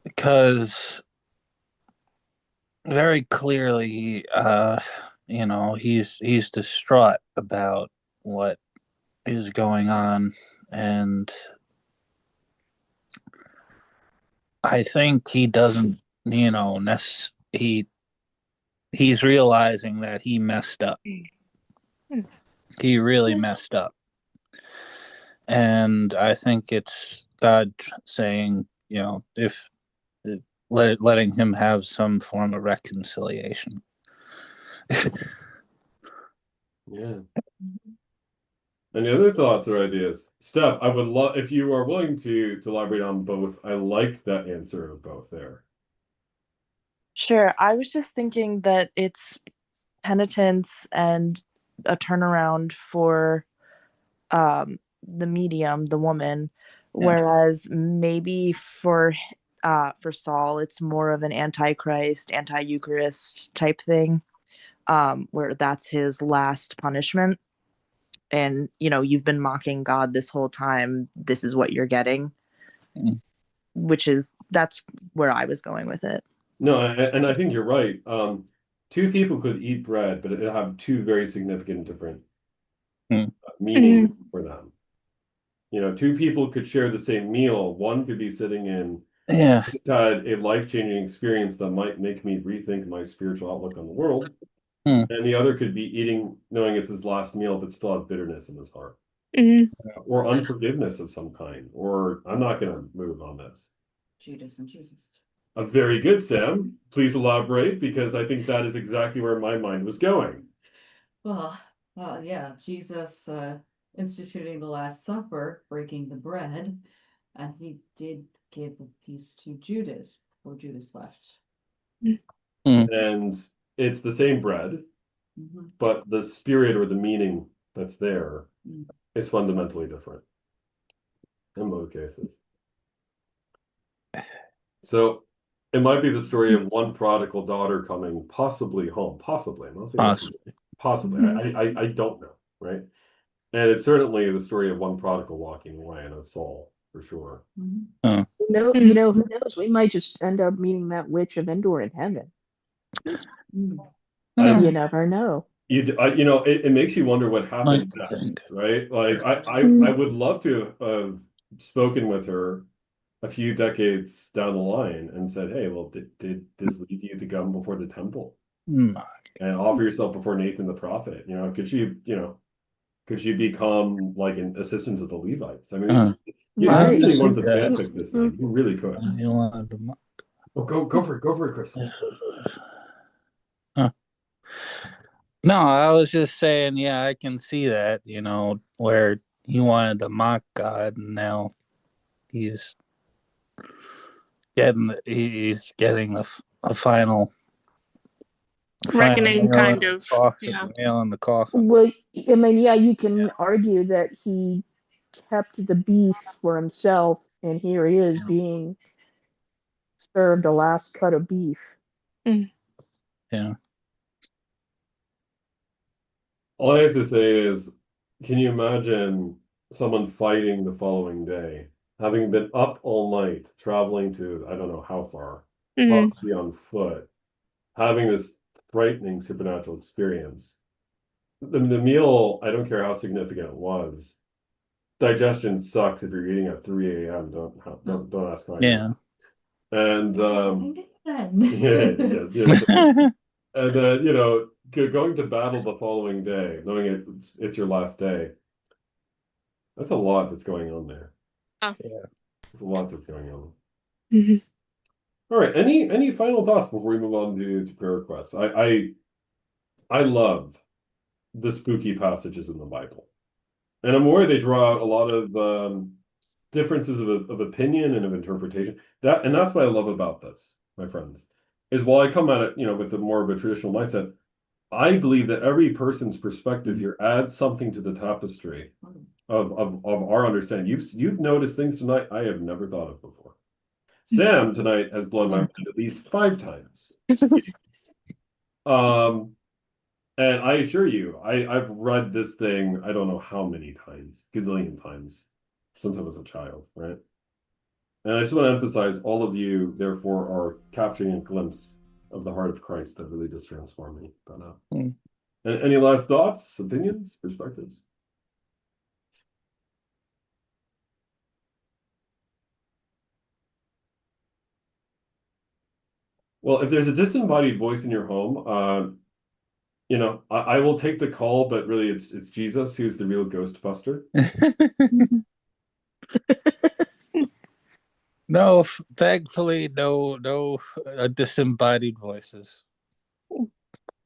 because very clearly, he's distraught about what is going on, and I think he doesn't, he's realizing that he messed up. He really messed up. And I think it's God saying, if letting him have some form of reconciliation. Yeah. Any other thoughts or ideas? Steph, I would love if you are willing to elaborate on both. I like that answer of both there. Sure. I was just thinking that it's penitence and a turnaround for the medium, the woman, whereas maybe for Saul it's more of an antichrist, anti-Eucharist type thing, where that's his last punishment. and you've been mocking God this whole time. This is what you're getting. Mm. That's where I was going with it. No, and I think you're right. Two people could eat bread, but it'll have two very significant different meanings for them. Two people could share the same meal. One could be sitting in Yeah. had a life-changing experience that might make me rethink my spiritual outlook on the world. And the other could be eating, knowing it's his last meal, but still have bitterness in his heart. Or unforgiveness of some kind. Or I'm not going to move on this. Judas and Jesus. A very good, Sam. Please elaborate, because I think that is exactly where my mind was going. Well, yeah, Jesus instituting the Last Supper, breaking the bread, and he did give a piece to Judas before Judas left. And it's the same bread, but the spirit or the meaning that's there is fundamentally different in both cases. So it might be the story of one prodigal daughter coming possibly home. Possibly. I'm not saying possibly. I don't know, right? And it's certainly the story of one prodigal walking away, and it's Saul, for sure. Who knows? We might just end up meeting that witch of Endor in heaven. You never know. It makes you wonder what happened next, right? Like I would love to have spoken with her a few decades down the line and said, hey, well, did this lead you to come before the temple and offer yourself before Nathan the prophet? Could she become like an assistant to the Levites? I mean, you really wanted to fanfic this thing. You really could. Well, go for it, Chris. No, I was just saying, yeah, I can see that, where he wanted to mock God, and now he's getting a final reckoning, kind of. Nail in the coffin. Well, I mean, yeah, you can argue that he kept the beef for himself, and here he is being served the last cut of beef. Yeah. All I have to say is, can you imagine someone fighting the following day, having been up all night, traveling to, I don't know how far, possibly on foot, having this frightening supernatural experience? The meal, I don't care how significant it was, digestion sucks if you're eating at 3 a.m. Don't ask how I know. And and then going to battle the following day, knowing it's your last day. That's a lot that's going on there. There's a lot that's going on. All right. Any final thoughts before we move on to prayer requests? I love the spooky passages in the Bible, and I'm worried they draw out a lot of differences of opinion and of interpretation. That's what I love about this, my friends, is while I come at it, with more of a traditional mindset, I believe that every person's perspective here adds something to the tapestry of our understanding. You've noticed things tonight I have never thought of before. Sam tonight has blown my mind at least 5 times. And I assure you, I've read this thing, I don't know how many times, gazillion times, since I was a child, right? And I just want to emphasize, all of you, therefore, are capturing a glimpse of the heart of Christ that really does transform me. But and any last thoughts, opinions, perspectives? Well, if there's a disembodied voice in your home, I will take the call, but really it's Jesus who's the real Ghostbuster. No, thankfully, no disembodied voices. I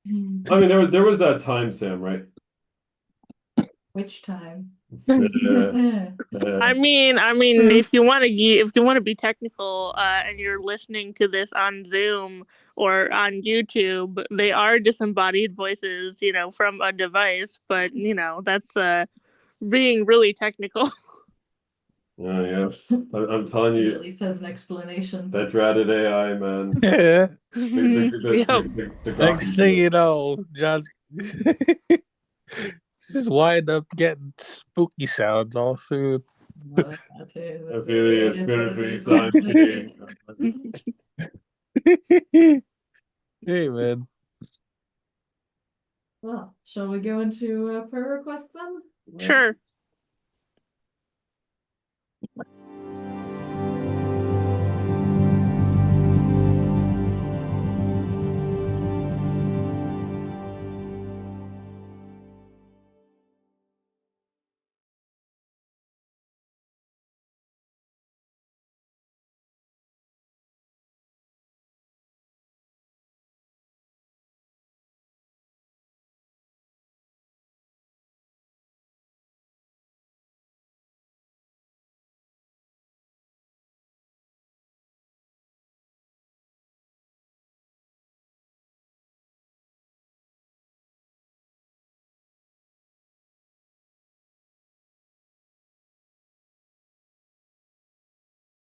mean, there was that time, Sam, right? Which time? I mean, if you want to be technical, and you're listening to this on Zoom or on YouTube, they are disembodied voices, from a device. But that's being really technical. Yes, I'm telling you. He at least has an explanation. That dreaded AI, man. Next thing you know, John's just wind up getting spooky sounds all through. Ophelia, Spirit Son, Hey, man. Well, shall we go into prayer requests then? Sure.